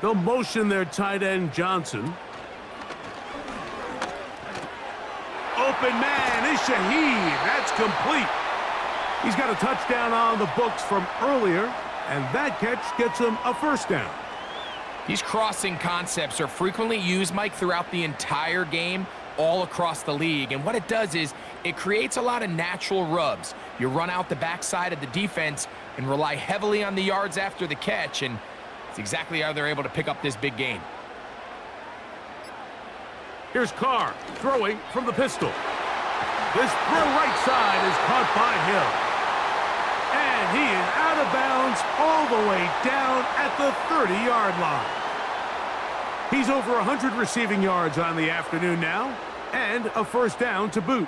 They'll motion their tight end Johnson. Open man is Shaheed. That's complete. He's got a touchdown on the books from earlier, and that catch gets him a 1st down. These crossing concepts are frequently used, Mike, throughout the entire game, all across the league. And what it does is it creates a lot of natural rubs. You run out the backside of the defense and rely heavily on the yards after the catch, and it's exactly how they're able to pick up this big gain. Here's Carr throwing from the pistol. This throw right side is caught by Hill. And he is out of bounds all the way down at the 30-yard line. He's over 100 receiving yards on the afternoon now, and a 1st down to boot.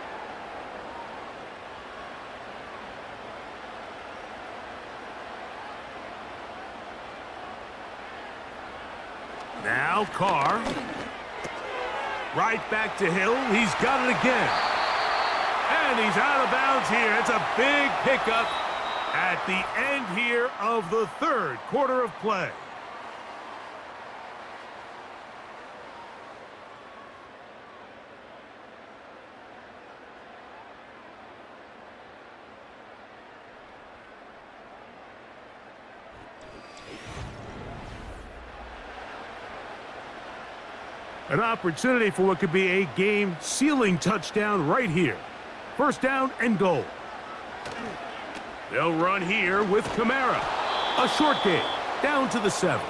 Now Carr. Right back to Hill. He's got it again. And he's out of bounds here. It's a big pickup at the end here of the 3rd quarter of play. An opportunity for what could be a game-sealing touchdown right here. 1st down and goal. They'll run here with Kamara. A short game, down to the 7.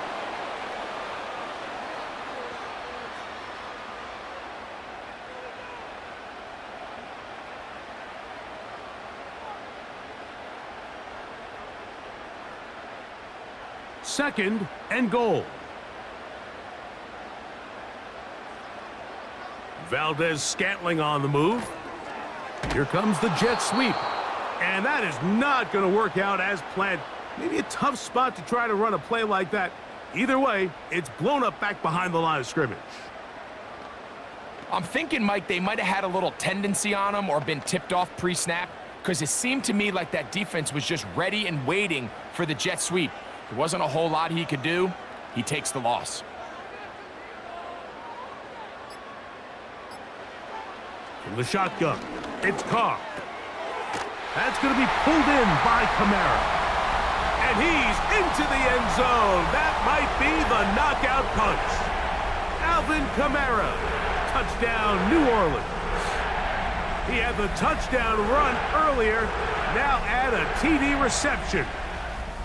Second and goal. Valdez-Scantling on the move. Here comes the jet sweep. And that is not going to work out as planned. Maybe a tough spot to try to run a play like that. Either way, it's blown up back behind the line of scrimmage. I'm thinking, Mike, they might have had a little tendency on him or been tipped off pre-snap, because it seemed to me like that defense was just ready and waiting for the jet sweep. There wasn't a whole lot he could do. He takes the loss. From the shotgun, it's Carr. That's going to be pulled in by Kamara. And he's into the end zone. That might be the knockout punch. Alvin Kamara, touchdown New Orleans. He had the touchdown run earlier, now add a TD reception.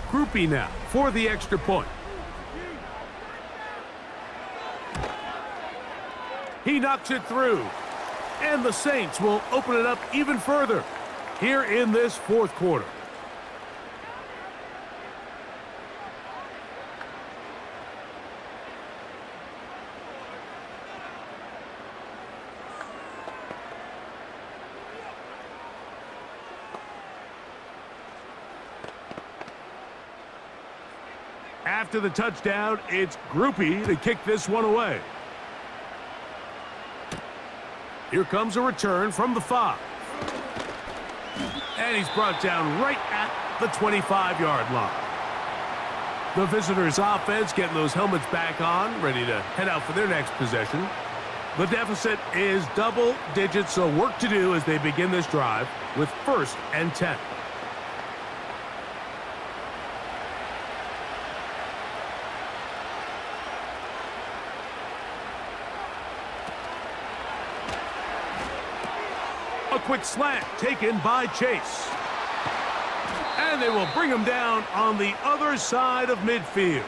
Groupie now for the extra point. He knocks it through. And the Saints will open it up even further here in this 4th quarter. After the touchdown, it's Groupie to kick this one away. Here comes a return from the 5. And he's brought down right at the 25-yard line. The visitors' offense getting those helmets back on, ready to head out for their next possession. The deficit is double digits, so work to do as they begin this drive with 1st and 10. A quick slant taken by Chase. And they will bring him down on the other side of midfield.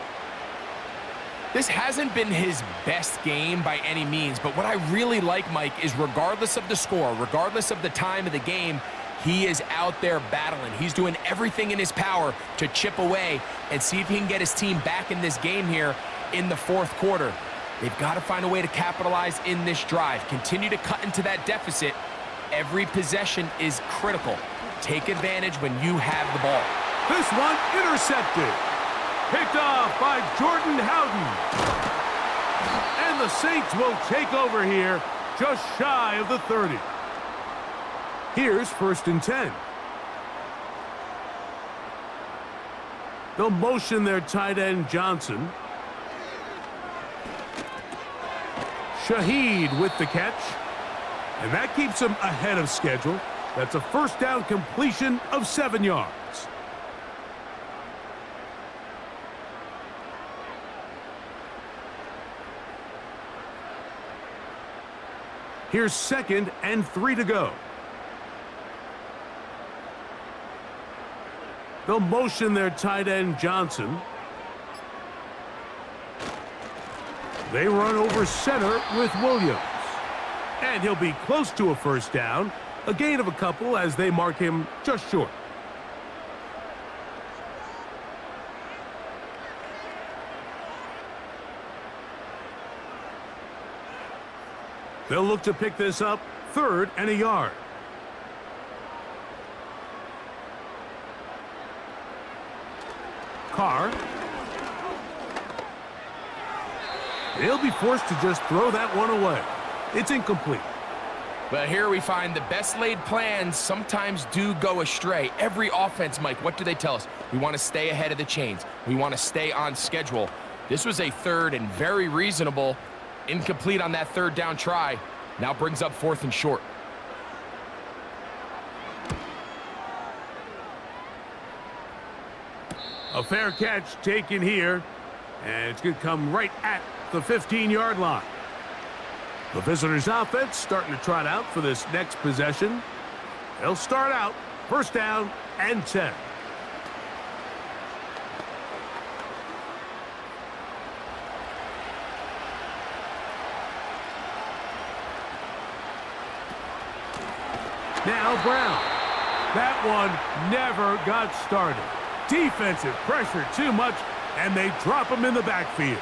This hasn't been his best game by any means, but what I really like, Mike, is regardless of the score, regardless of the time of the game, he is out there battling. He's doing everything in his power to chip away and see if he can get his team back in this game here in the 4th quarter. They've got to find a way to capitalize in this drive. Continue to cut into that deficit. Every possession is critical. Take advantage when you have the ball. This one intercepted. Picked off by Jordan Howden. And the Saints will take over here just shy of the 30. Here's 1st and 10. They'll motion their tight end Johnson. Shaheed with the catch. And that keeps him ahead of schedule. That's a 1st down completion of 7 yards. Here's 2nd and 3 to go. They'll motion their tight end Johnson. They run over center with Williams. And he'll be close to a 1st down. A gain of a couple as they mark him just short. They'll look to pick this up 3rd and a yard. Carr. He'll be forced to just throw that one away. It's incomplete. But here we find the best laid plans sometimes do go astray. Every offense, Mike, what do they tell us? We want to stay ahead of the chains. We want to stay on schedule. This was a 3rd and very reasonable. Incomplete on that 3rd down try. Now brings up 4th and short. A fair catch taken here. And it's going to come right at the 15-yard line. The visitors' offense starting to trot out for this next possession. They'll start out 1st down and 10. Now Brown. That one never got started. Defensive pressure too much, and they drop him in the backfield.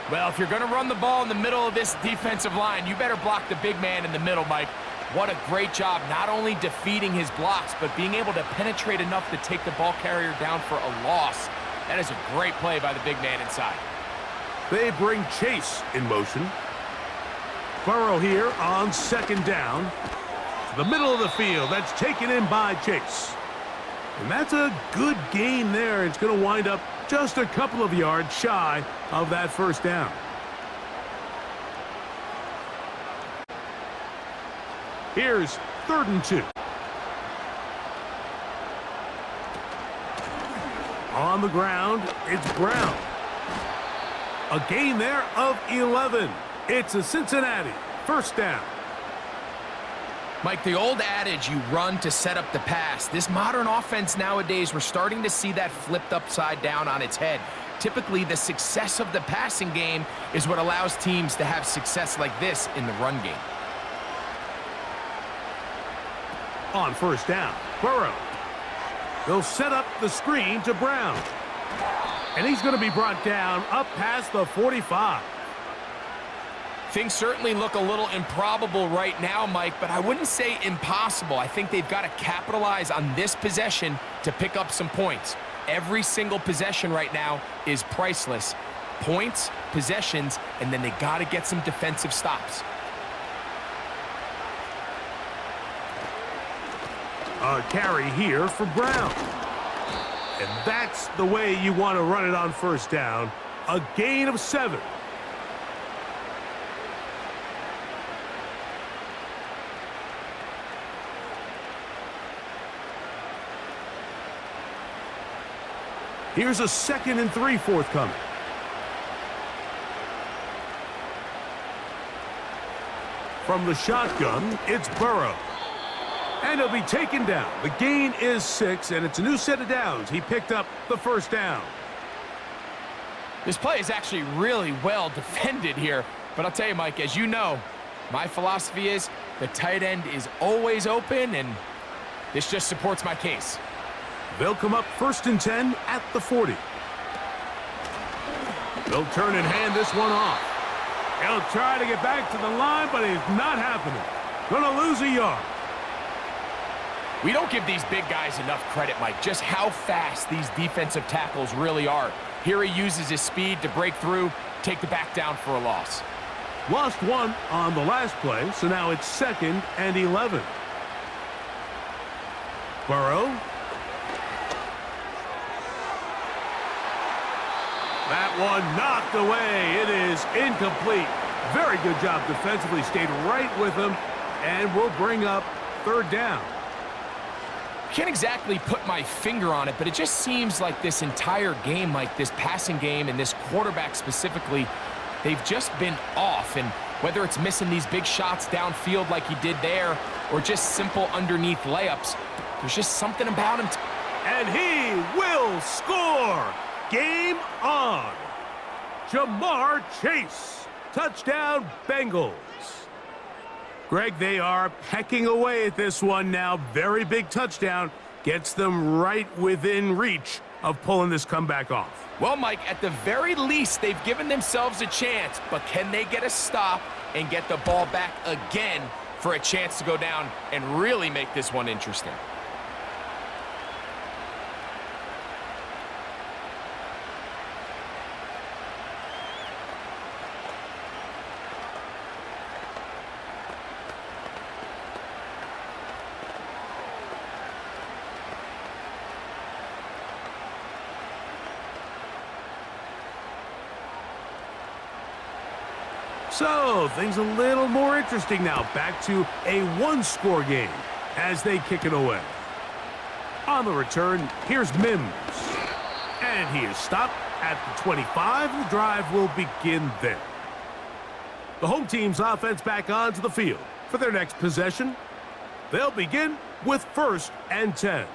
Well, if you're going to run the ball in the middle of this defensive line, you better block the big man in the middle, Mike. What a great job, not only defeating his blocks, but being able to penetrate enough to take the ball carrier down for a loss. That is a great play by the big man inside. They bring Chase in motion. Burrow here on 2nd down. To the middle of the field. That's taken in by Chase. And that's a good gain there. It's going to wind up just a couple of yards shy of that 1st down. Here's 3rd and 2. On the ground, it's Brown. A gain there of 11. It's a Cincinnati 1st down. Mike, the old adage, you run to set up the pass. This modern offense nowadays, we're starting to see that flipped upside down on its head. Typically, the success of the passing game is what allows teams to have success like this in the run game. On 1st down, Burrow. They'll set up the screen to Brown. And he's going to be brought down up past the 45. Things certainly look a little improbable right now, Mike, but I wouldn't say impossible. I think they've got to capitalize on this possession to pick up some points. Every single possession right now is priceless. Points, possessions, and then they got to get some defensive stops. A carry here for Brown. And that's the way you want to run it on first down. A gain of 7. Here's a 2nd and 3 forthcoming. From the shotgun, it's Burrow. And he'll be taken down. The gain is 6, and it's a new set of downs. He picked up the first down. This play is actually really well defended here. But I'll tell you, Mike, as you know, my philosophy is the tight end is always open, and this just supports my case. They'll come up 1st and 10 at the 40. They'll turn and hand this one off. He'll try to get back to the line, but it's not happening. Gonna lose a yard. We don't give these big guys enough credit, Mike, just how fast these defensive tackles really are. Here he uses his speed to break through, take the back down for a loss. Lost 1 on the last play, so now it's 2nd and 11. Burrow. That one knocked away. It is incomplete. Very good job defensively. Stayed right with him, and will bring up 3rd down. Can't exactly put my finger on it, but it just seems like this entire game, like this passing game and this quarterback specifically, they've just been off. And whether it's missing these big shots downfield like he did there or just simple underneath layups, there's just something about him. And he will score. Game on. Jamar Chase. Touchdown, Bengals. Greg, they are pecking away at this one now. Very big touchdown. Gets them right within reach of pulling this comeback off. Well, Mike, at the very least, they've given themselves a chance, but can they get a stop and get the ball back again for a chance to go down and really make this one interesting? So, things a little more interesting now. Back to a 1-score game as they kick it away. On the return, here's Mims. And he is stopped at the 25. The drive will begin there. The home team's offense back onto the field. For their next possession, they'll begin with 1st and 10.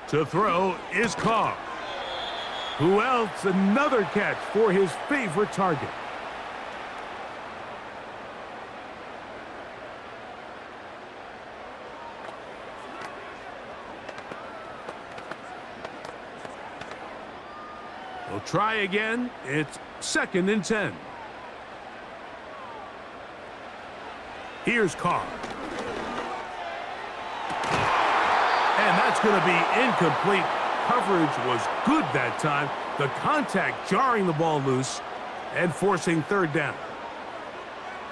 To throw is Carr. Who else? Another catch for his favorite target. They'll try again. It's 2nd and 10. Here's Carr. And that's going to be incomplete. Coverage was good that time. The contact jarring the ball loose and forcing 3rd down.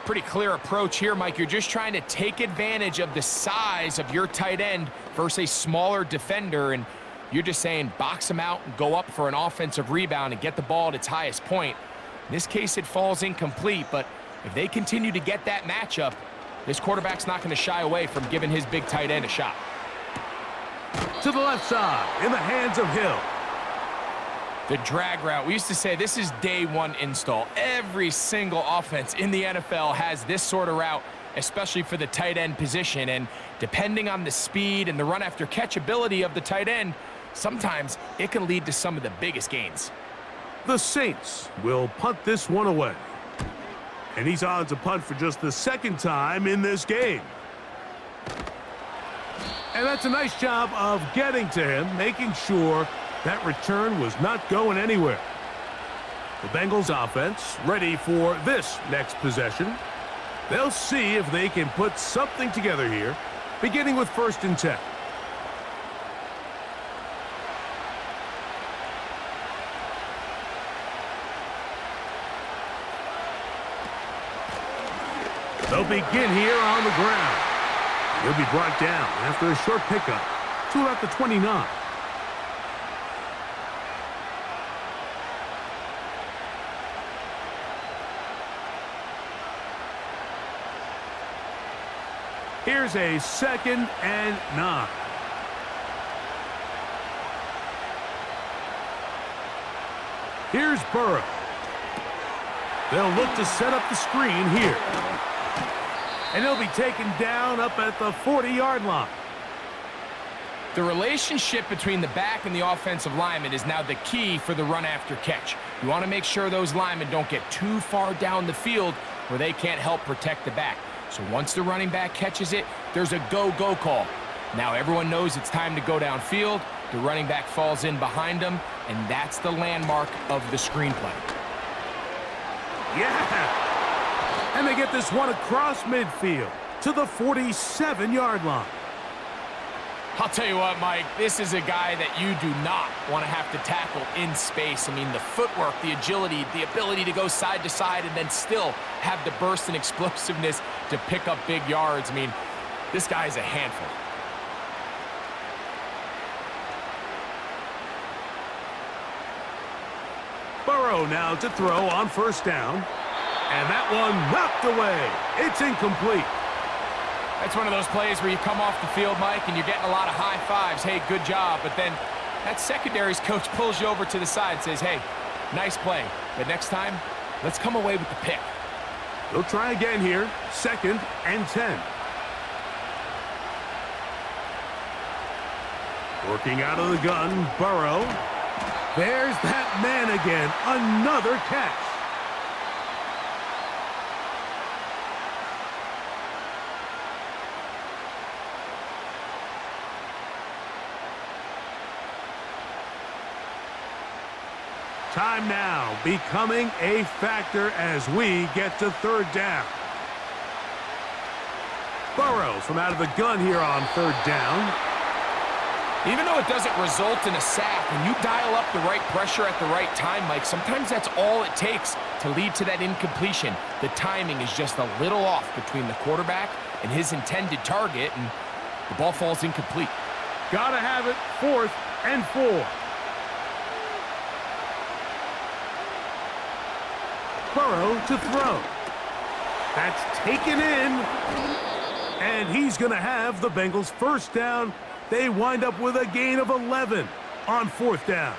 Pretty clear approach here, Mike. You're just trying to take advantage of the size of your tight end versus a smaller defender, and you're just saying box him out and go up for an offensive rebound and get the ball at its highest point. In this case, it falls incomplete, but if they continue to get that matchup, this quarterback's not going to shy away from giving his big tight end a shot. To the left side, in the hands of Hill. The drag route. We used to say this is day 1 install. Every single offense in the NFL has this sort of route, especially for the tight end position. And depending on the speed and the run after catch ability of the tight end, sometimes it can lead to some of the biggest gains. The Saints will punt this one away. And he's on to punt for just the 2nd time in this game. And that's a nice job of getting to him, making sure that return was not going anywhere. The Bengals offense ready for this next possession. They'll see if they can put something together here, beginning with 1st and 10. They'll begin here on the ground. He'll be brought down after a short pickup to about the 29. Here's a 2nd and 9. Here's Burrow. They'll look to set up the screen here. And he'll be taken down up at the 40-yard line. The relationship between the back and the offensive lineman is now the key for the run after catch. You want to make sure those linemen don't get too far down the field where they can't help protect the back. So once the running back catches it, there's a go-go call. Now everyone knows it's time to go downfield. The running back falls in behind him, and that's the landmark of the screenplay. Yeah! And they get this one across midfield to the 47-yard line. I'll tell you what, Mike, this is a guy that you do not want to have to tackle in space. I mean, the footwork, the agility, the ability to go side to side and then still have the burst and explosiveness to pick up big yards. I mean, this guy is a handful. Burrow now to throw on 1st down. And that one knocked away. It's incomplete. That's one of those plays where you come off the field, Mike, and you're getting a lot of high fives. Hey, good job. But then that secondary's coach pulls you over to the side and says, hey, nice play. But next time, let's come away with the pick. They'll try again here. 2nd and 10. Working out of the gun, Burrow. There's that man again. Another catch. Time now becoming a factor as we get to 3rd down. Burrow from out of the gun here on 3rd down. Even though it doesn't result in a sack, when you dial up the right pressure at the right time, Mike, sometimes that's all it takes to lead to that incompletion. The timing is just a little off between the quarterback and his intended target, and the ball falls incomplete. Gotta have it. 4th and 4. Burrow to throw. That's taken in. And he's going to have the Bengals 1st down. They wind up with a gain of 11 on 4th down.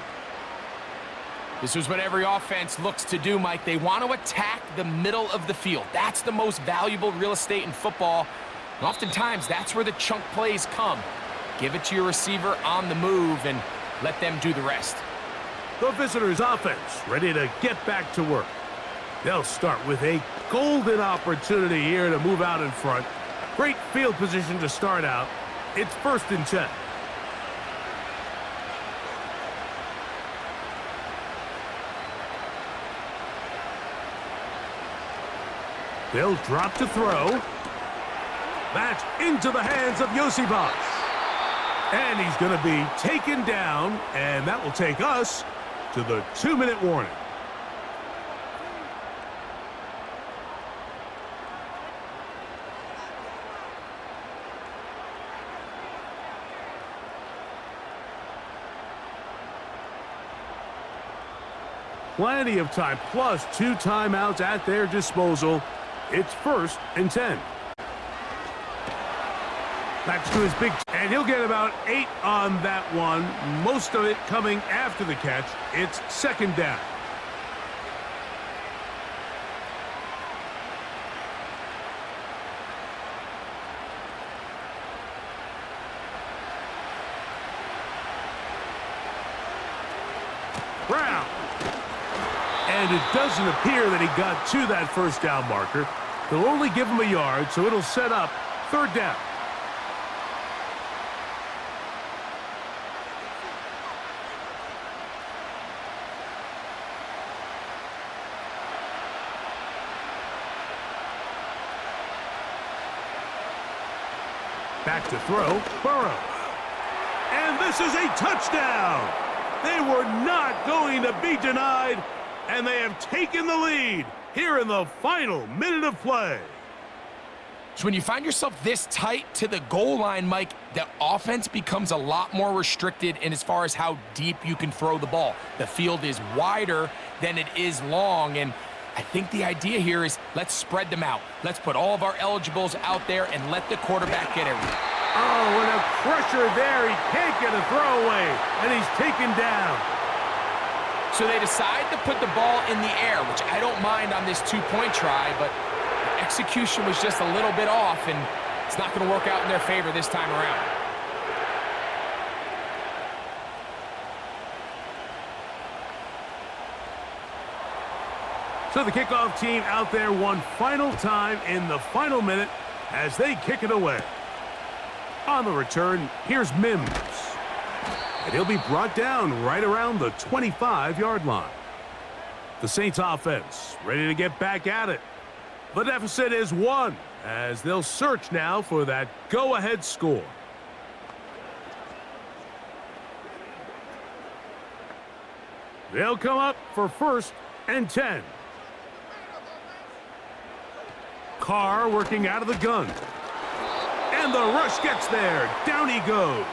This is what every offense looks to do, Mike. They want to attack the middle of the field. That's the most valuable real estate in football. And oftentimes, that's where the chunk plays come. Give it to your receiver on the move and let them do the rest. The visitors' offense ready to get back to work. They'll start with a golden opportunity here to move out in front. Great field position to start out. It's 1st and 10. They'll drop to throw. That's into the hands of Yosibas. And he's going to be taken down, and that will take us to the 2-minute warning. Plenty of time, plus 2 timeouts at their disposal. It's 1st and 10. That's to his big, and he'll get about 8 on that one. Most of it coming after the catch. It's 2nd down. Brown. And it doesn't appear that he got to that 1st down marker. They'll only give him a yard, so it'll set up 3rd down. Back to throw, Burrow. And this is a touchdown. They were not going to be denied, and they have taken the lead here in the final minute of play. So when you find yourself this tight to the goal line, Mike, the offense becomes a lot more restricted in as far as how deep you can throw the ball. The field is wider than it is long, and I think the idea here is let's spread them out. Let's put all of our eligibles out there and let the quarterback get it. Oh, and a pressure there. He can't get a throwaway, and he's taken down. So they decide to put the ball in the air, which I don't mind on this two-point try, but the execution was just a little bit off, and it's not going to work out in their favor this time around. So the kickoff team out there one final time in the final minute as they kick it away. On the return, here's Mims. And he'll be brought down right around the 25-yard line. The Saints offense ready to get back at it. The deficit is 1 as they'll search now for that go-ahead score. They'll come up for 1st and 10. Carr working out of the gun. And the rush gets there. Down he goes.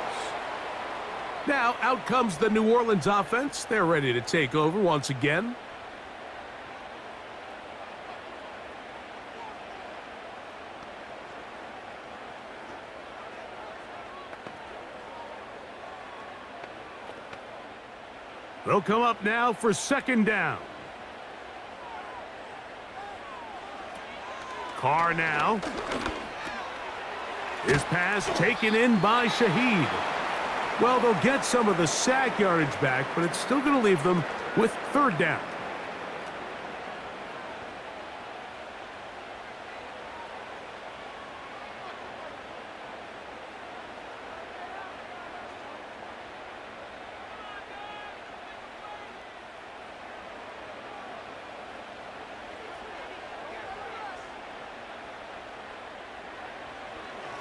Now out comes the New Orleans offense. They're ready to take over once again. They'll come up now for 2nd down. Carr now. His pass taken in by Shaheed. Well, they'll get some of the sack yardage back, but it's still going to leave them with 3rd down.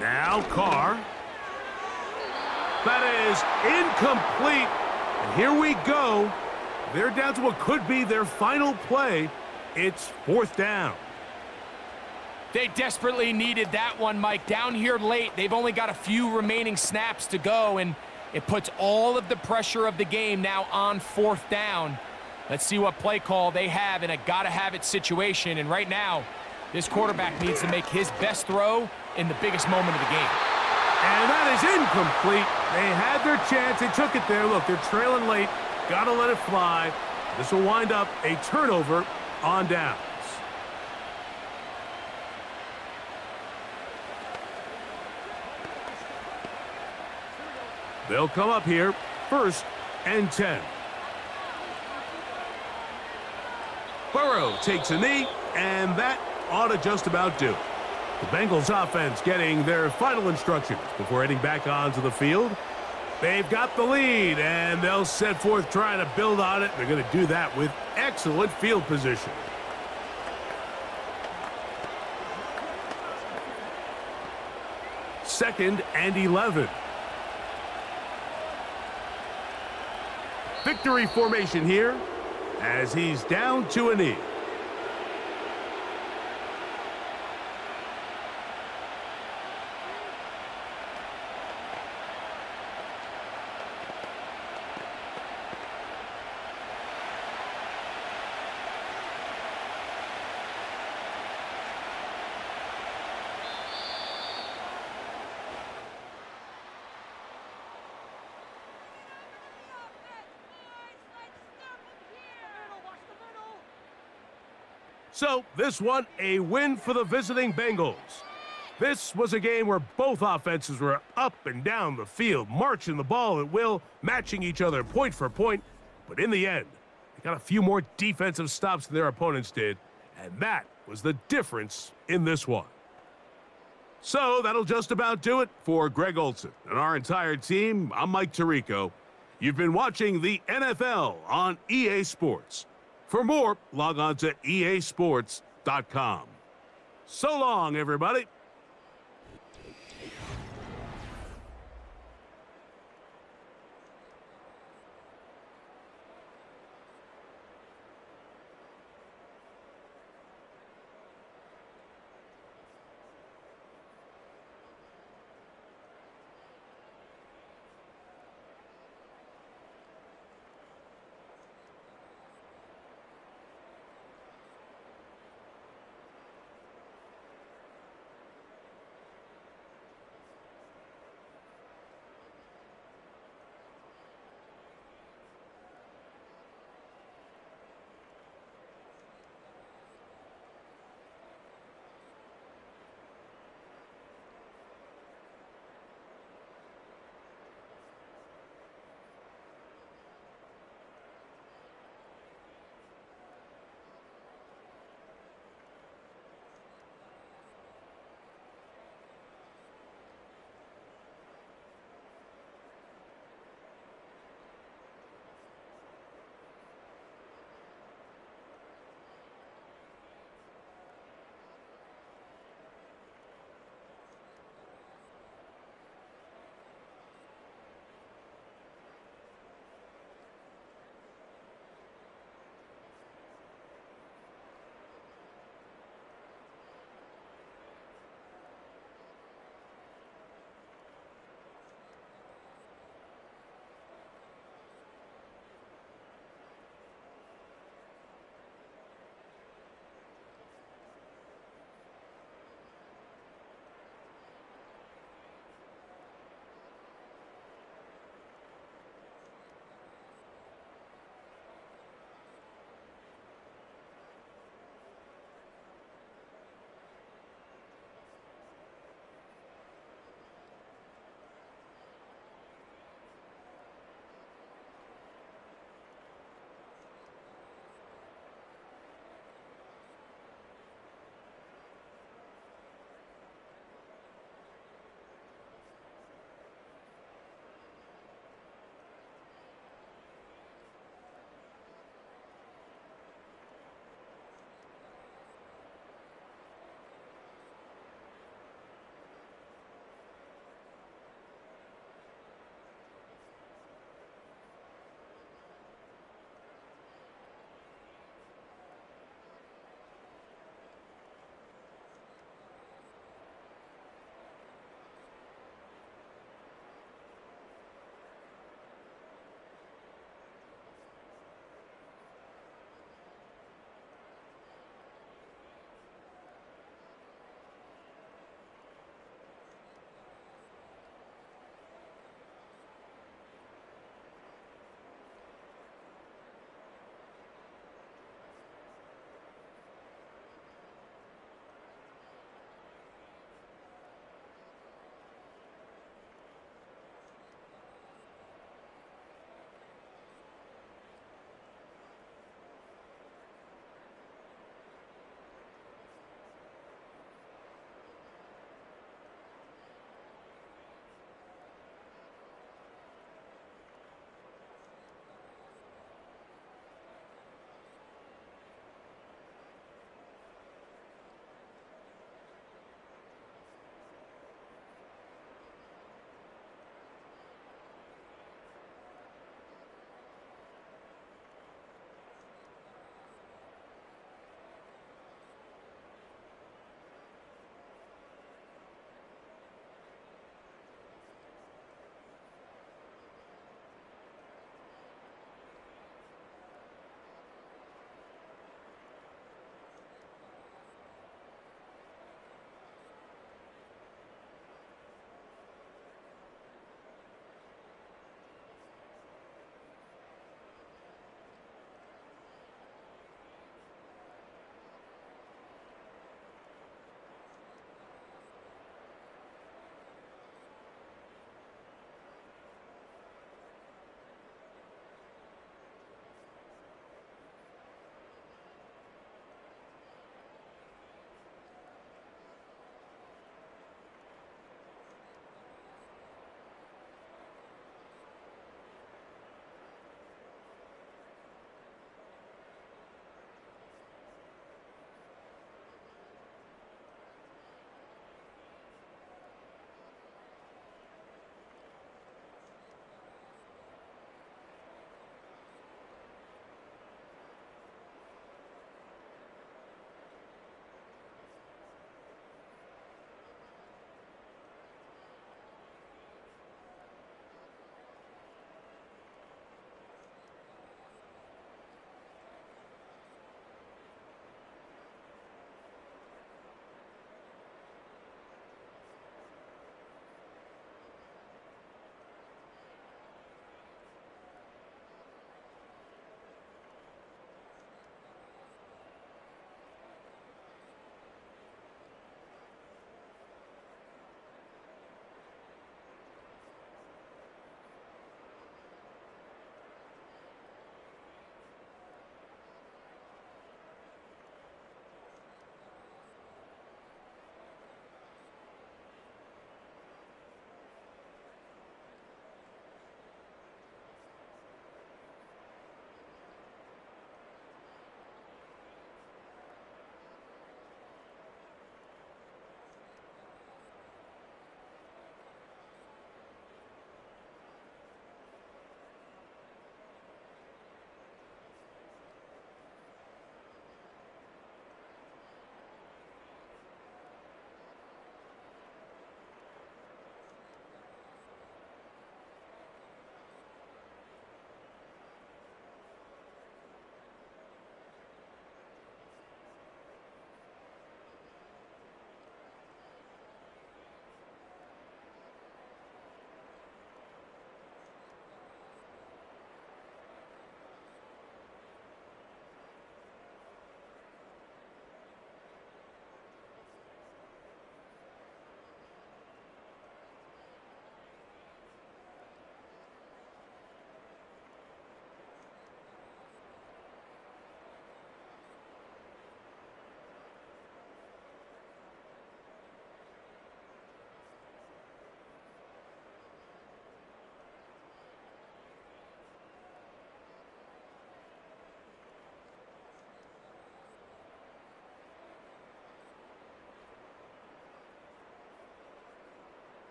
Now Carr. That is incomplete. And here we go. They're down to what could be their final play. It's 4th down. They desperately needed that one, Mike. Down here late, they've only got a few remaining snaps to go, and it puts all of the pressure of the game now on 4th down. Let's see what play call they have in a gotta-have-it situation. And right now, this quarterback needs to make his best throw in the biggest moment of the game. And that is incomplete. They had their chance. They took it there. Look, they're trailing late. Got to let it fly. This will wind up a turnover on downs. They'll come up here 1st and 10. Burrow takes a knee, and that ought to just about do it. The Bengals offense getting their final instructions before heading back onto the field. They've got the lead, and they'll set forth trying to build on it. They're going to do that with excellent field position. Second and 11. Victory formation here as he's down to a knee. So, this one, a win for the visiting Bengals. This was a game where both offenses were up and down the field, marching the ball at will, matching each other point for point. But in the end, they got a few more defensive stops than their opponents did, and that was the difference in this one. So, that'll just about do it for Greg Olson and our entire team. I'm Mike Tirico. You've been watching the NFL on EA Sports. For more, log on to easports.com. So long, everybody.